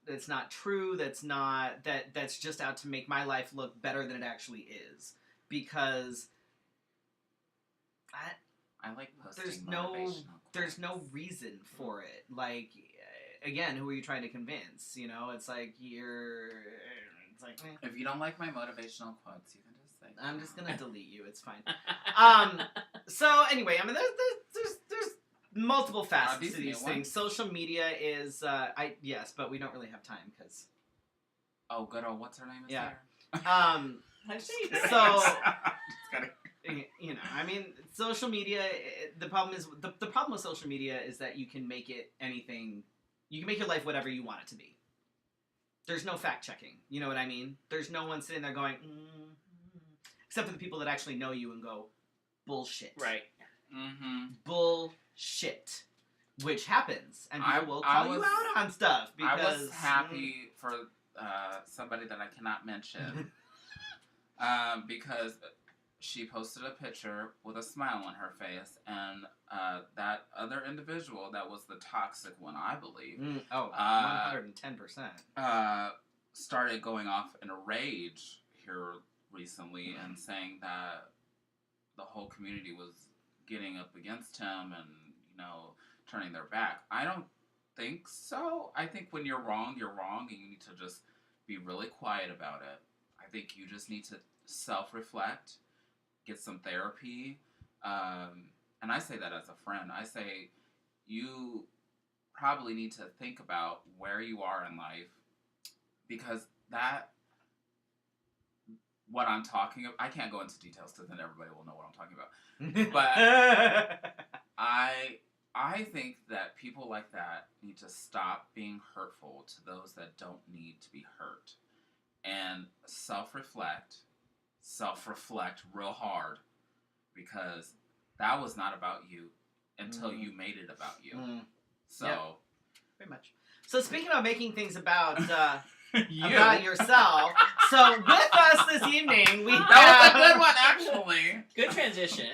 that's not true. That's just out to make my life look better than it actually is. Because
I like posting
there's no reason for it. Like, again, who are you trying to convince? It's like
if you don't like my motivational quotes, you can just say
I'm just gonna delete you. It's fine. So anyway, there's multiple facets to these things. Social media is yes, but we don't really have time because.
Oh, good old what's her name?
Yeah.
I see.
So you know, I mean, social media. The problem is the problem with social media is that you can make it anything. You can make your life whatever you want it to be. There's no fact checking. You know what I mean? There's no one sitting there going, except for the people that actually know you and go, bullshit.
Right.
Mm-hmm.
Bullshit. Which happens, and people will call you out on stuff because
I was happy for somebody that I cannot mention because she posted a picture with a smile on her face, and that other individual that was the toxic one, I believe,
110%,
started going off in a rage here recently and saying that the whole community was getting up against him and, you know, turning their back. I don't think so. I think when you're wrong, and you need to just be really quiet about it. I think you just need to self-reflect, get some therapy, and I say that as a friend. I say you probably need to think about where you are in life, because what I'm talking about, I can't go into details because then everybody will know what I'm talking about. But I think that people like that need to stop being hurtful to those that don't need to be hurt. And self-reflect real hard, because that was not about you until you made it about you. So,
yep. Pretty much. So speaking of making things about
you.
about yourself, so with us this evening we
That
have
was a good one, actually.
Good transition.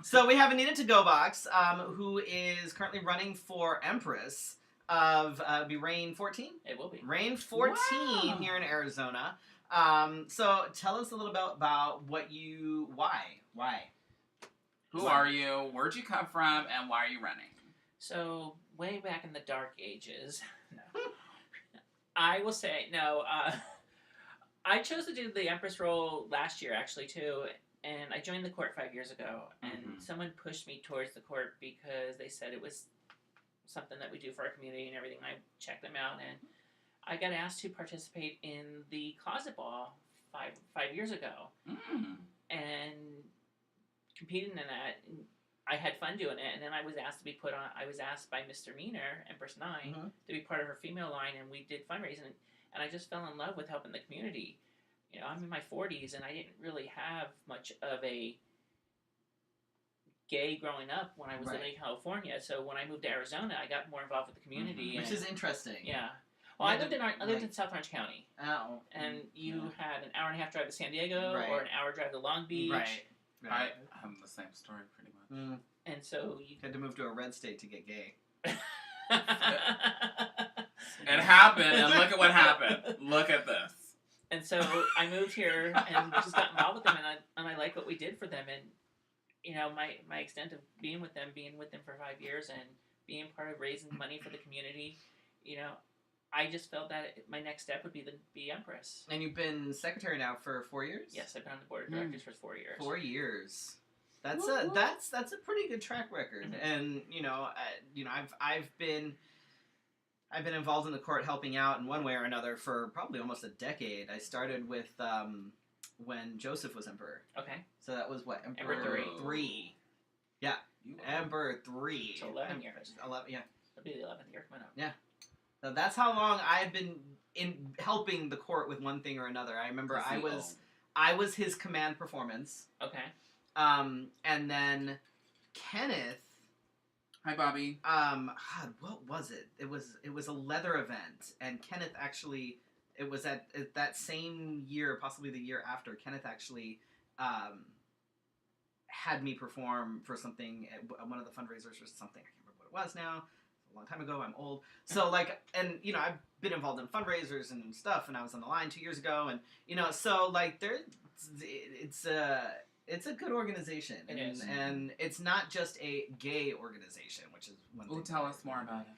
So we have Anita Togoboxx, who is currently running for Empress of be Reign 14.
It will be
Reign 14 here in Arizona. So tell us a little bit about why.
Who are you? Where'd you come from? And why are you running?
So way back in the dark ages, I will say no. I chose to do the Empress role last year, actually, too. And I joined the court 5 years ago, and someone pushed me towards the court because they said it was something that we do for our community and everything. I checked them out, and I got asked to participate in the Closet Ball five years ago, and competing in that. I had fun doing it, and then I was asked to be put on. I was asked by Mr. Meaner, Empress 9, to be part of her female line, and we did fundraising, and I just fell in love with helping the community. You know, I'm in my 40s, and I didn't really have much of a gay growing up when I was living in California. So when I moved to Arizona, I got more involved with the community,
which is interesting.
Yeah. Well, I lived in South Orange County.
Oh.
And you had an hour and a half drive to San Diego, or an hour drive to Long Beach.
Right.
I have the same story, pretty much.
And so you
had to move to a red state to get gay.
It happened, and look at what happened. Look at this.
And so I moved here and just got involved with them, and I like what we did for them. And, you know, my extent of being with them for 5 years and being part of raising money for the community, you know, I just felt that my next step would be Empress.
And you've been secretary now for 4 years?
Yes, I've been on the board of directors for 4 years.
4 years. That's a pretty good track record. And I've been involved in the court helping out in one way or another for probably almost a decade. I started with when Joseph was emperor.
Okay.
So that was what,
Emperor
3. Yeah, Emperor 3.
So 11 years.
11, yeah.
It'll be the 11th year coming up.
Yeah. So that's how long I've been in helping the court with one thing or another. I remember I was his command performance.
Okay.
And then Kenneth.
Hi, Bobby.
God, what was it? It was a leather event, and Kenneth actually, it was at that same year, possibly the year after. Kenneth actually had me perform for something at one of the fundraisers or something. I can't remember what it was now. A long time ago. I'm old. So and I've been involved in fundraisers and stuff, and I was on the line 2 years ago, and so it's a good organization.
It is.
And it's not just a gay organization, which is one thing.
Tell us more about it.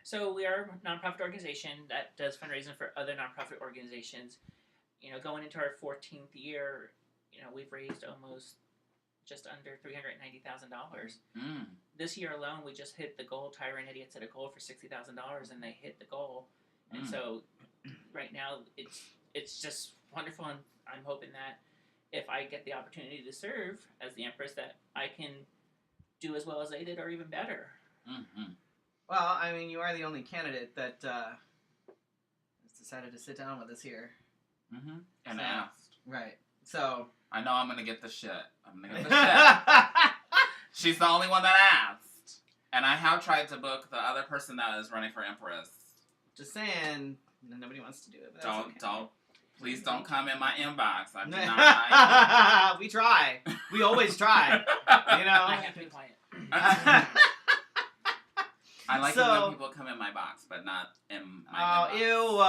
So we are a nonprofit organization that does fundraising for other nonprofit organizations. You know, going into our 14th year, we've raised almost just under $390,000. This year alone, we just hit the goal. Tyra and Idiot set a goal for $60,000, and they hit the goal. And so right now, it's just wonderful, and I'm hoping that if I get the opportunity to serve as the Empress, that I can do as well as they did or even better.
Mm-hmm.
Well, I mean, you are the only candidate that has decided to sit down with us here.
Mm-hmm. And
So,
asked.
Right. So.
I know I'm gonna get the shit. I'm gonna get the shit. She's the only one that asked. And I have tried to book the other person that is running for Empress.
Just saying, nobody wants to do it. But
Don't. Please don't come in my inbox. I do not like
We try. We always try. You know?
I have to be quiet.
I like it when people come in my box, but not in my inbox.
Ew.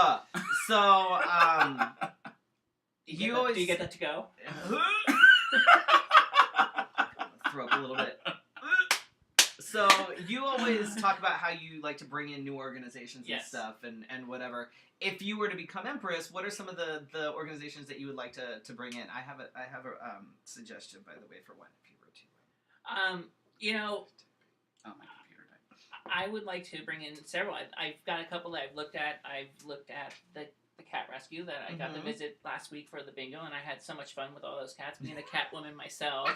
So,
do you get that to go?
Throw up a little bit. So you always talk about how you like to bring in new organizations and stuff and whatever. If you were to become Empress, what are some of the organizations that you would like to bring in? I have a suggestion, by the way, for one, if you were to.
You know,
Oh, my computer died.
I would like to bring in several. I've got a couple that I've looked at. I've looked at the cat rescue that I got to visit last week for the bingo, and I had so much fun with all those cats. Being a cat woman myself.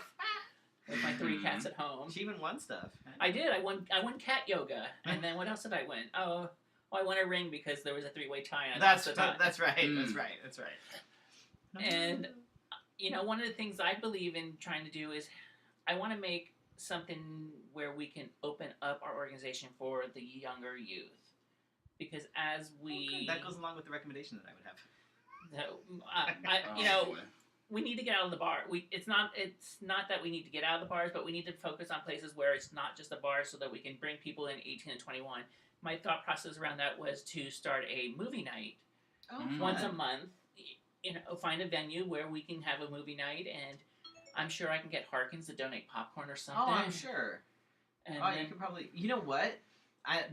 With my 3 cats at home.
She even won stuff.
I did. I won cat yoga. And then what else did I win? Oh, I won a ring because there was a 3-way tie. And
That's right.
Mm.
That's right.
And, you know, one of the things I believe in trying to do is I want to make something where we can open up our organization for the younger youth. Because as we...
That goes along with the recommendation that I would have. We need to get out of the bar. It's not that we need to get out of the bars, but we need to focus on places where it's not just a bar so that we can bring people in 18 and 21. My thought process around that was to start a movie night once a month. You know, find a venue where we can have a movie night, and I'm sure I can get Harkins to donate popcorn or something. Oh, I'm sure.
And
you could probably... You know what? I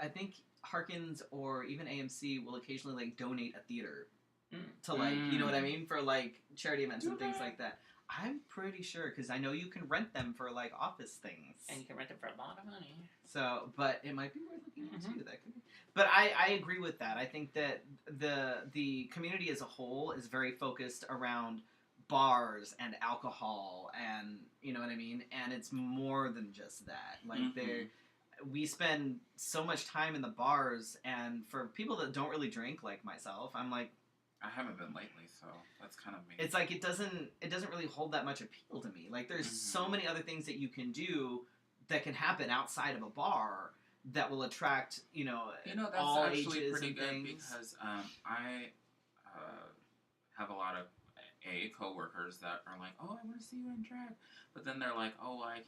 think Harkins or even AMC will occasionally, like, donate a theater. To, like, you know what I mean? For, like, charity events and things like that. I'm pretty sure, because I know you can rent them for, like, office things.
And you can rent them for a lot of money.
So, but it might be worth looking into. That could be. But I agree with that. I think that the community as a whole is very focused around bars and alcohol and, you know what I mean? And it's more than just that. Like, we spend so much time in the bars, and for people that don't really drink, like myself, I'm like,
I haven't been lately, so that's kind of me.
It's like it doesn't really hold that much appeal to me. Like, there's so many other things that you can do that can happen outside of a bar that will attract,
that's
all
actually
ages
pretty
and
good
things.
Because I have a lot of coworkers that are like, oh, I want to see you in drag, but then they're like, oh, I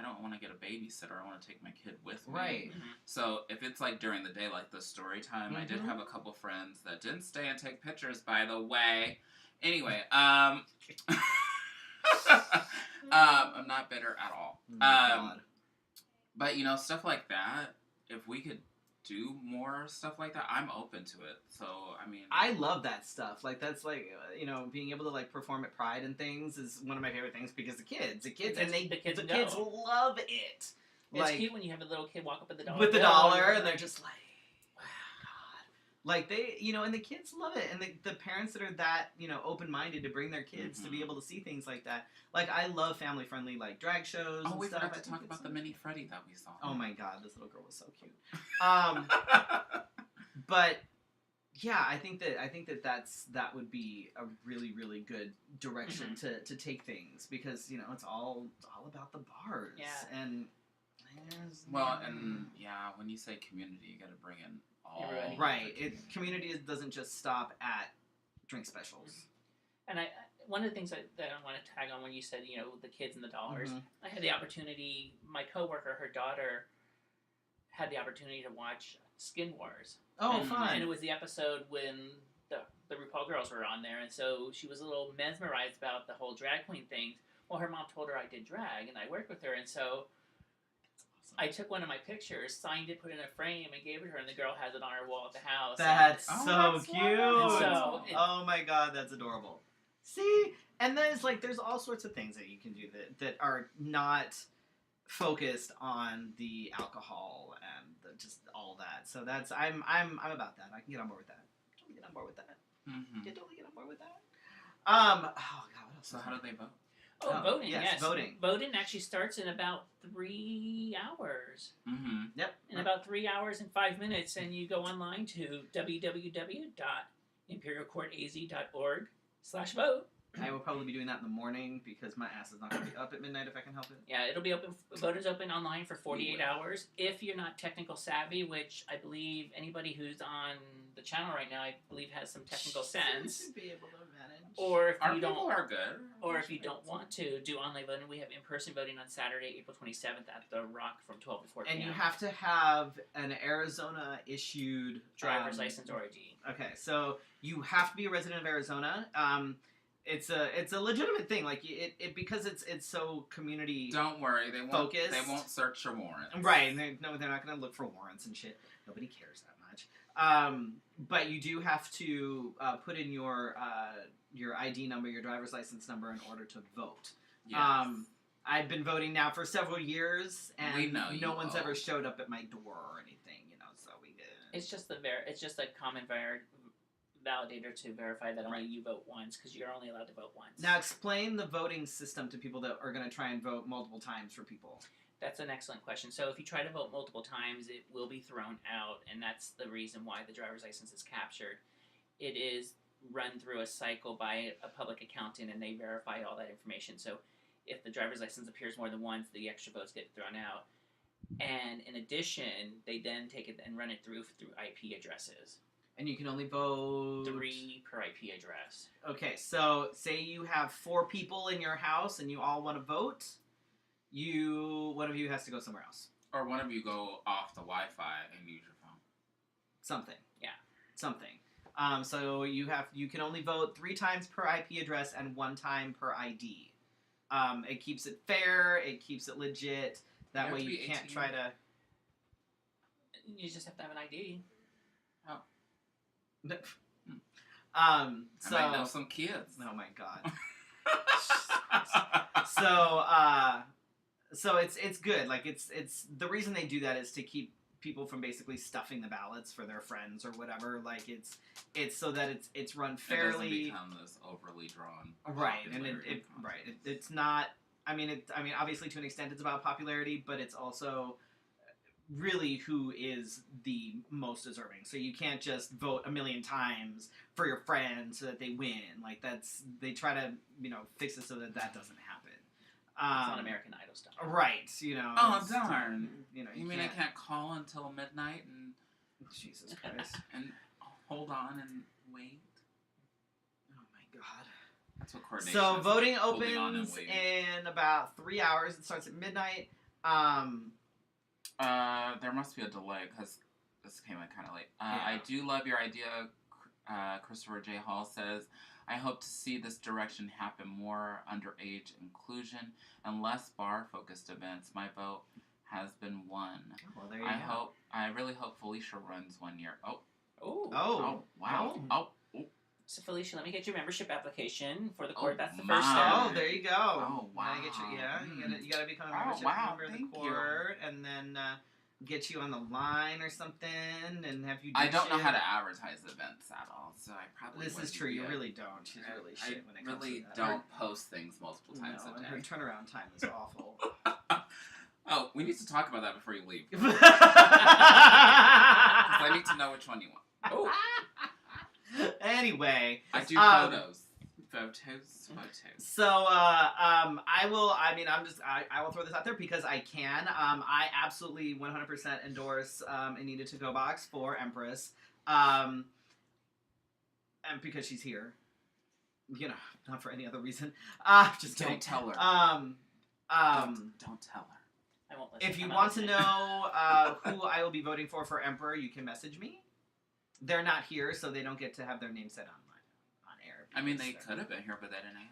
don't want to get a babysitter. I want to take my kid with me.
Right.
So if it's like during the day, like the story time, I did have a couple friends that didn't stay and take pictures, by the way. Anyway, I'm not bitter at all. But stuff like that, if we could do more stuff like that, I'm open to it. So, I mean...
I love that stuff. Like, that's like, being able to, like, perform at Pride and things is one of my favorite things because the kids love it.
It's cute when you have a little kid walk up with the dollar.
With the dollar, and they're just like, wow, God. Like, they, and the kids love it. And the parents that are that, open-minded to bring their kids to be able to see things like that. Like, I love family-friendly, like, drag shows and stuff.
Oh, we forgot to talk about the mini Freddy that we saw.
Oh, my God. This little girl was so cute. But, yeah, I think that would be a really, really good direction to take things. Because, it's all about the bars.
Yeah.
And...
when you say community, you got to bring in all.
Right. Community doesn't just stop at drink specials.
And one of the things that I want to tag on when you said, the kids and the dollars, I had the opportunity, my coworker, her daughter, had the opportunity to watch Skin Wars.
Oh, fun.
And it was the episode when the RuPaul girls were on there, and so she was a little mesmerized about the whole drag queen thing. Well, her mom told her I did drag, and I worked with her, and so I took one of my pictures, signed it, put it in a frame, and gave it to her, and the girl has it on her wall at the house.
That's so cute.
Oh
my God, that's adorable. See? And there's all sorts of things that you can do that are not focused on the alcohol and just all that. So I'm about that. I can get on board with that. Totally get on board with that.
Mm-hmm.
Totally get on board with that. Oh God, what else?
So how do they vote?
Voting,
yes,
yes.
voting.
Voting actually starts in about 3 hours.
Mm-hmm.
Yep.
In about 3 hours and 5 minutes, and you go online to www.imperialcourtaz.org/vote.
I will probably be doing that in the morning because my ass is not going to be up at midnight if I can help it.
Yeah, it'll be open. Voters open online for 48 hours. If you're not technical savvy, which I believe anybody who's on the channel right now, I believe has some technical sense.
Should be able to manage.
Or if
Our
you
people
don't,
are good.
or if you don't want to do online voting, we have in-person voting on Saturday, April 27th at the Rock from 12 to 4 p.m.
And you have to have an Arizona issued
driver's license or ID.
Okay, so you have to be a resident of Arizona. It's a legitimate thing, like it because it's so community.
Don't worry, they won't.
Focused.
They won't search your warrant.
Right, and they're not going to look for warrants and shit. Nobody cares that much. But you do have to put in your ID number, your driver's license number, in order to vote.
Yes.
I've been voting now for several years, and
We know
no
you
one's
will.
ever showed up at my door or anything, so we did.
It's just a common validator to verify that only you vote once, because you're only allowed to vote once.
Now explain the voting system to people that are going to try and vote multiple times for people.
That's an excellent question. So if you try to vote multiple times, it will be thrown out, and that's the reason why the driver's license is captured. It is run through a cycle by a public accountant, and they verify all that information. So if the driver's license appears more than once, the extra votes get thrown out. And in addition, they then take it and run it through IP addresses.
And you can only vote
3 per IP address.
Okay, so say you have 4 people in your house and you all want to vote. One of you has to go somewhere else.
Or one of you go off the Wi-Fi and use your phone.
Something.
Yeah.
Something. So you can only vote 3 times per IP address and 1 time per ID. It keeps it fair. It keeps it legit. That way you can't
18.
try to.
You just have to have an ID.
I might know some kids.
Oh my god. So it's good. Like it's the reason they do that is to keep people from basically stuffing the ballots for their friends or whatever. Like it's so that it's run fairly.
It doesn't become this overly drawn.
Right, and it's not. I mean, obviously to an extent it's about popularity, but it's also really who is the most deserving. So you can't just vote a million times for your friends so that they win. Like they try to fix it so that doesn't happen.
It's not American Idol stuff.
Right,
Oh darn!
You
mean I can't call until midnight and
Jesus Christ
and hold on and wait?
Oh my god.
That's what coordination.
So
is,
voting
like, holding on and
opens
waiting.
in about 3 hours. It starts at midnight.
There must be a delay because this came in kind of late.
Yeah.
I do love your idea. Christopher J. Hall says, I hope to see this direction happen more underage inclusion and less bar-focused events. My vote has been won.
Well, there you go.
I really hope Felicia runs 1 year.
Oh.
Oh, wow. Oh.
So Felicia, let me get your membership application for the court. That's the
my.
first step.
Oh, there you go.
Oh, wow.
You gotta become a
Oh,
membership
wow,
member of the
thank
court, and then get you on the line or something, and have you.
I don't know how to advertise events at all, so I probably.
This is
wouldn't
true.
be
You
a-
really don't. She's really shit when it comes
really
to that.
don't post things multiple times
No,
a
and
day.
her turnaround time is awful.
Oh, we need to talk about that before you leave.
Because
Because I need to know which one you want.
Oh.
Anyway,
I do photos. Photos.
so I will throw this out there because I can. I absolutely 100% endorse Anita Togoboxx for Empress, and because she's here, not for any other reason. Just kidding.
Don't tell her.
I
Don't tell her.
won't listen.
If you
I'm not
want to
listening.
know who I will be voting for Emperor, you can message me. They're not here, so they don't get to have their name said on air.
I mean, they
because
could have been here, but they didn't ask.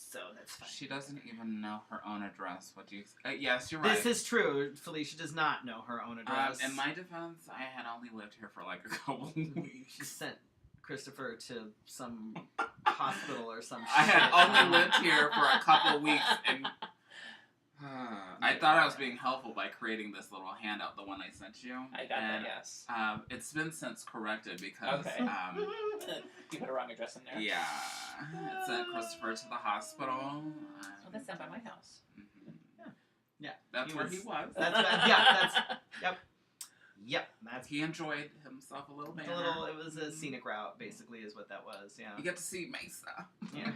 So that's fine.
She doesn't even know her own address. What do you? Yes, you're right.
This is true. Felicia does not know her own address.
In my defense, I had only lived here for like a couple weeks.
She sent Christopher to some hospital or some shit.
I had only lived here for a couple weeks, and I thought I was being helpful by creating this little handout, the one I sent you.
I got that, yes.
It's been since corrected because...
Okay. You put a wrong address in there.
Yeah. It sent Christopher to the hospital.
Oh, that's down by my house.
Mm-hmm.
Yeah.
That's where he was.
Yep. That's
He enjoyed himself a little bit.
it was a scenic route, basically, is what that was, yeah.
You get to see Mesa.
Yeah.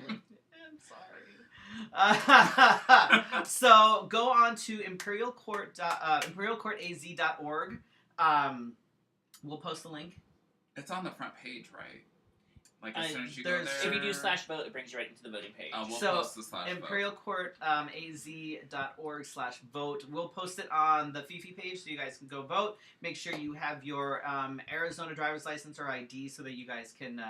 I'm sorry. So go on to imperialcourtaz.org. We'll post the link.
It's on the front page, right? Like as soon as you go there.
If you do /vote, it brings you right into the voting page.
We'll post the /vote.
imperialcourtaz.org/vote. We'll post it on the Fefe page so you guys can go vote. Make sure you have your Arizona driver's license or ID so that you guys can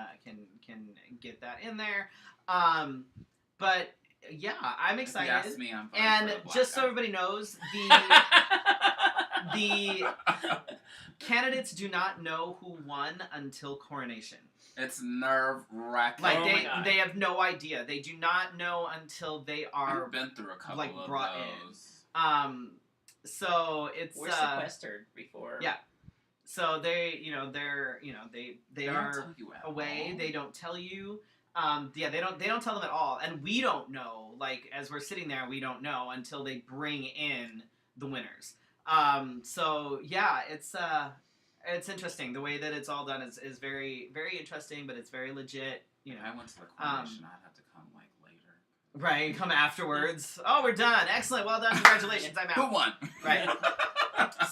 get that in there. But yeah, I'm excited.
If you ask me, I'm voting
and
for the black
just
guy.
so everybody knows, the candidates do not know who won until coronation.
It's nerve-wracking.
Like they have no idea. They do not know until they are
I've been through a couple
like
of
brought
those.
in. So it's
we're sequestered before.
Yeah. So they are
tell you at
away.
all.
They don't tell you. They don't tell them at all, and we don't know. Like as we're sitting there, we don't know until they bring in the winners. So yeah, it's interesting. The way that it's all done is very, very interesting, but it's very legit. You know,
I went to the coronation. I'd have to come like later.
Right, come afterwards. Oh, we're done. Excellent. Well done. Congratulations. I'm out.
Who won?
Right.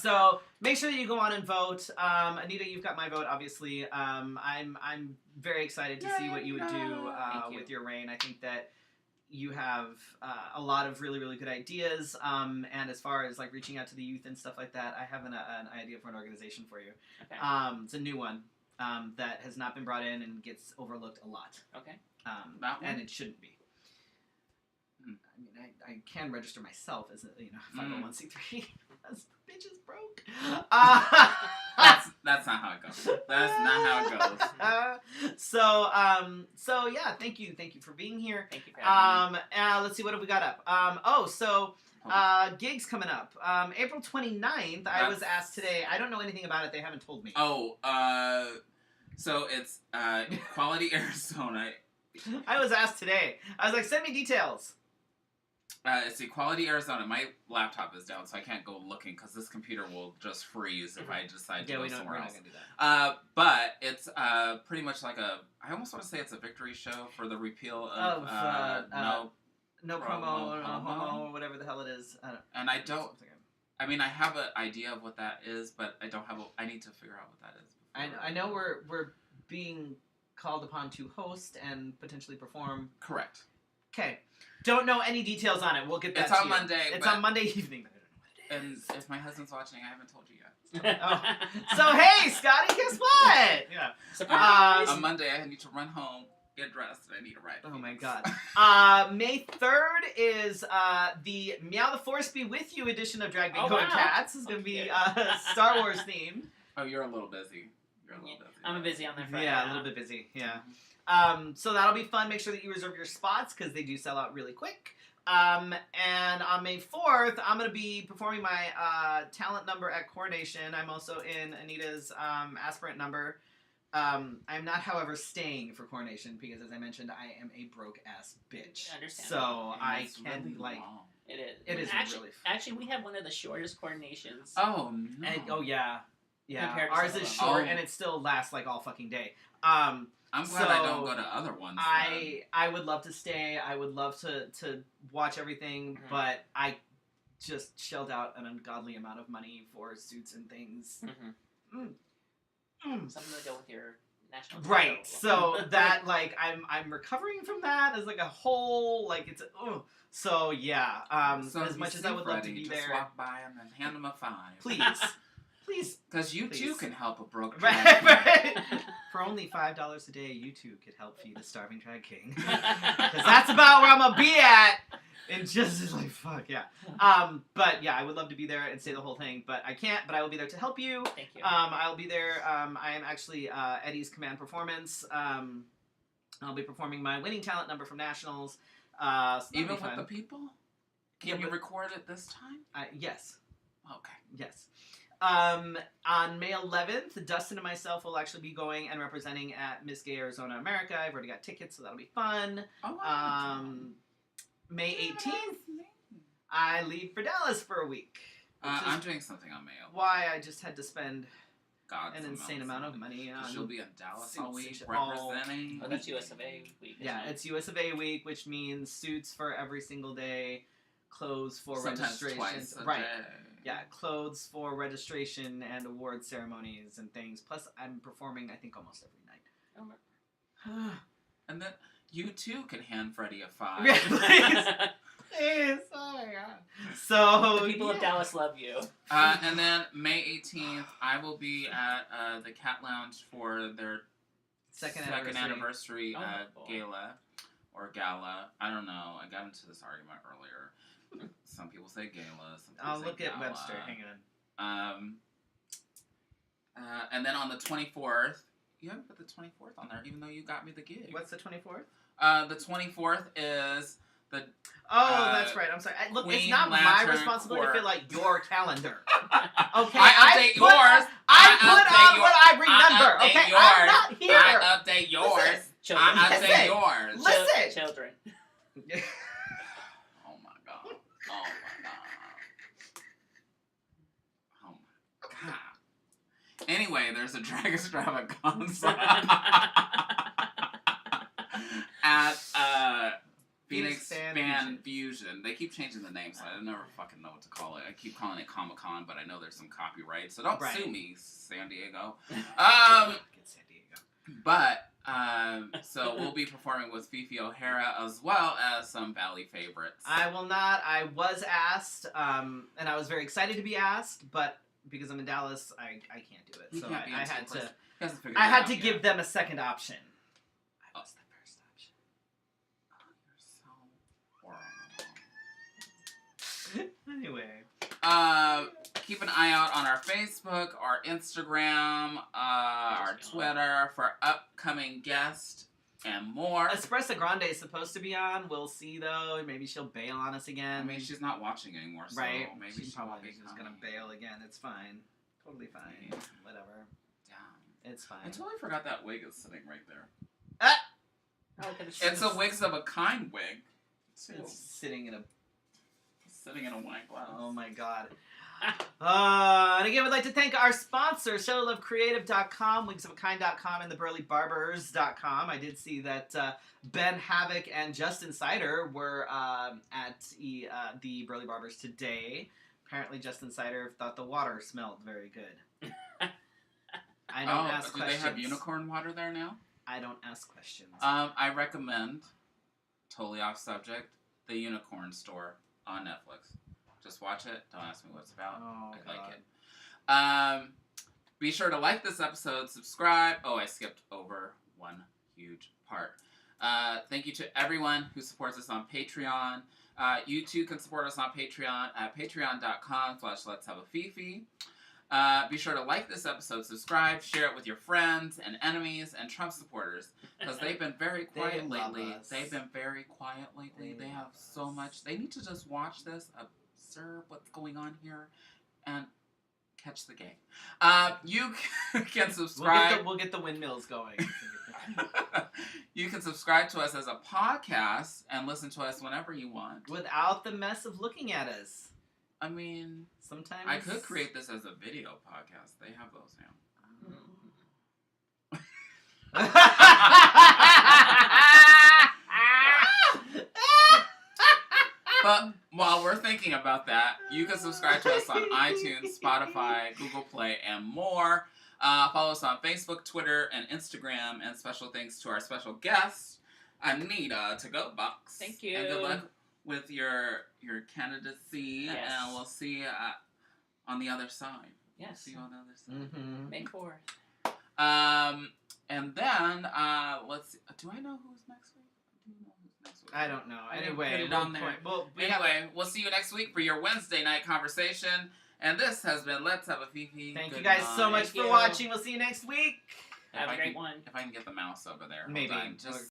So make sure that you go on and vote. Anita, you've got my vote, obviously. I'm very excited to see what you would do with your reign. I think that you have a lot of really, really good ideas. And as far as like reaching out to the youth and stuff like that, I have an idea for an organization for you.
Okay.
It's a new one that has not been brought in and gets overlooked a lot.
Okay.
And it shouldn't be. I mean, I can register myself as a 501c3. This bitch is broke.
That's not how it goes. That's not how it goes.
So yeah, thank you for being here.
Thank you for having me.
Let's see, what have we got up? Gigs coming up. April 29th, I was asked today. I don't know anything about it. They haven't told me.
So it's Quality Arizona.
I was asked today. I was like, send me details.
It's Equality Arizona. My laptop is down, so I can't go looking because this computer will just freeze if I decide to go somewhere else.
Not gonna do that.
But it's pretty much like I almost want to say it's a victory show for the repeal of
no promo, no homo, or whatever the hell it is.
I mean, I have an idea of what that is, but I don't have. I need to figure out what that is.
I know we're being called upon to host and potentially perform.
Correct.
Okay. Don't know any details on it. We'll get that
It's
to
on
you.
Monday.
It's on Monday evening.
And if my husband's watching, I haven't told you yet.
So hey, Scotty, guess what? Yeah.
Surprise!
On Monday, I need to run home, get dressed, and I need to ride.
Oh my god. May 3rd is the Meow the Force Be With You edition of Drag Me Going Cats. It's going to be Star Wars themed.
Oh, you're a little busy.
I'm busy on that Friday.
Yeah, a little bit busy. Yeah. So that'll be fun. Make sure that you reserve your spots because they do sell out really quick. And on May 4th, I'm going to be performing my talent number at Coronation. I'm also in Anita's aspirant number. I'm not, however, staying for Coronation because, as I mentioned, I am a broke-ass bitch.
I understand.
So I can,
really
like...
long.
It is.
It is really...
Actually, we have one of the shortest coordinations.
Oh, no.
And, yeah. Yeah,
Compared to
ours is
some of
short,
them.
and it still lasts, like, all fucking day.
I'm glad I don't go to other ones.
I would love to stay. I would love to watch everything, but I just shelled out an ungodly amount of money for suits and things.
Something to go with your national title.
Right. So that, like, I'm recovering from that as like a whole, like, it's so yeah.
So
as much as I would love to be
just
there,
walk by and then hand them a $5.
Please.
Because you too can help a broke
Right,
drag
right. For only $5 a day, you too could help feed the starving drag king. Because that's about where I'm gonna be at. And just like fuck yeah. But yeah, I would love to be there and say the whole thing, but I can't. But I will be there to help you.
Thank you.
I'll be there. I am actually Eddie's command performance. I'll be performing my winning talent number from nationals. So
Even with the people. Can you record it this time?
Yes.
Okay.
Yes. On May 11th, Dustin and myself will actually be going and representing at Miss Gay Arizona America. I've already got tickets, so that'll be fun.
Oh, wow.
May 18th, I leave for Dallas for a week.
I'm doing something on May 11th.
Why I just had to spend
God's
an insane amount of money on.
She'll be in Dallas all week
suits.
representing.
Oh, that's US of A week.
Yeah, it's US of A week, which means suits for every single day, clothes for
Sometimes
registration.
twice a
Right.
day.
Yeah, clothes for registration and award ceremonies and things. Plus, I'm performing, I think, almost every night.
And then you too can hand Freddie a 5.
Yeah, please. Please. Oh my god. So,
The people of Dallas love you.
And then May 18th, I will be at the Cat Lounge for their
second
anniversary
Oh.
gala. Or gala. I don't know. I got into this argument earlier. Some people say gala. Some people
I'll
say
look
gala.
at Webster. Hang on.
And then on the 24th, you haven't put the 24th on there, even though you got me the gig.
What's the 24th?
The 24th is the...
Oh, that's right. I'm sorry. Look, it's
Queen
not my
Lantern
responsibility to
Court.
fill out your calendar. Okay,
I update yours.
I put on what I remember. Okay,
yours.
I'm not here.
I update yours.
Children.
I update
Listen.
yours.
Listen.
Children.
Oh my god. Oh my god. Oh my god. Anyway, there's a drag extravaganza at Phoenix Fan Fusion. They keep changing the name, so I never fucking know what to call it. I keep calling it Comic-Con, but I know there's some copyright, so don't sue me, San Diego.
San Diego.
But so we'll be performing with Fefe O'Hara as well as some Valley favorites.
I will not. I was asked, and I was very excited to be asked, but because I'm in Dallas, I can't do it.
You
So
can't be
I
in
had
Texas.
to.
He hasn't figured
I
that
had
out
to
yet.
give them a second option. I was the first
Oh, you're so horrible.
Anyway.
Keep an eye out on our Facebook, our Instagram, our Twitter for upcoming guests and more.
Espresso Grande is supposed to be on. We'll see though. Maybe she'll bail on us again.
I mean, she's not watching anymore, so maybe
she's
probably
just gonna bail again. It's fine. Totally fine.
Yeah.
Whatever.
Damn.
It's fine.
I totally forgot that wig is sitting right there.
Oh,
It's a wigs of a kind wig.
It's sitting in a
wine glass.
Oh my god. And again, we'd like to thank our sponsor, ShadowLoveCreative.com, WigsOfAkind.com, and TheBurlyBarbers.com. I did see that Ben Havoc and Justin Sider were at the Burly Barbers today. Apparently, Justin Sider thought the water smelled very good. I don't ask
do
questions.
they have unicorn water there now?
I don't ask questions.
I recommend, totally off subject, The Unicorn Store on Netflix. Just watch it. Don't ask me what it's about.
Oh,
I like it. Be sure to like this episode, subscribe. Oh, I skipped over one huge part. Thank you to everyone who supports us on Patreon. You too can support us on Patreon at patreon.com/letshaveafifi. Be sure to like this episode, subscribe, share it with your friends and enemies and Trump supporters, because they've been very quiet lately. They've been very quiet lately. They have so much. They need to just watch this, observe what's going on here, and catch the game. You can subscribe.
We'll get the windmills going.
You can subscribe to us as a podcast and listen to us whenever you want.
Without the mess of looking at us.
I mean,
sometimes
I could create this as a video podcast. They have those now. But while we're thinking about that, you can subscribe to us on iTunes, Spotify, Google Play, and more. Follow us on Facebook, Twitter, and Instagram. And special thanks to our special guest, Anita Togoboxx.
Thank you.
And good luck with your candidacy.
Yes.
And we'll see you on the other side.
Yes.
We'll see you on the other side.
Mm-hmm.
May 4th.
And then, let's see. Do I know who's next week?
I don't know.
I didn't
Anyway,
put it on there. We'll see you next week for your Wednesday night conversation. And this has been Let's Have a Fifi.
Thank you guys so much for watching. We'll see you next week.
Have a great one.
If I can get the mouse over there.
Maybe.
Hold on. Just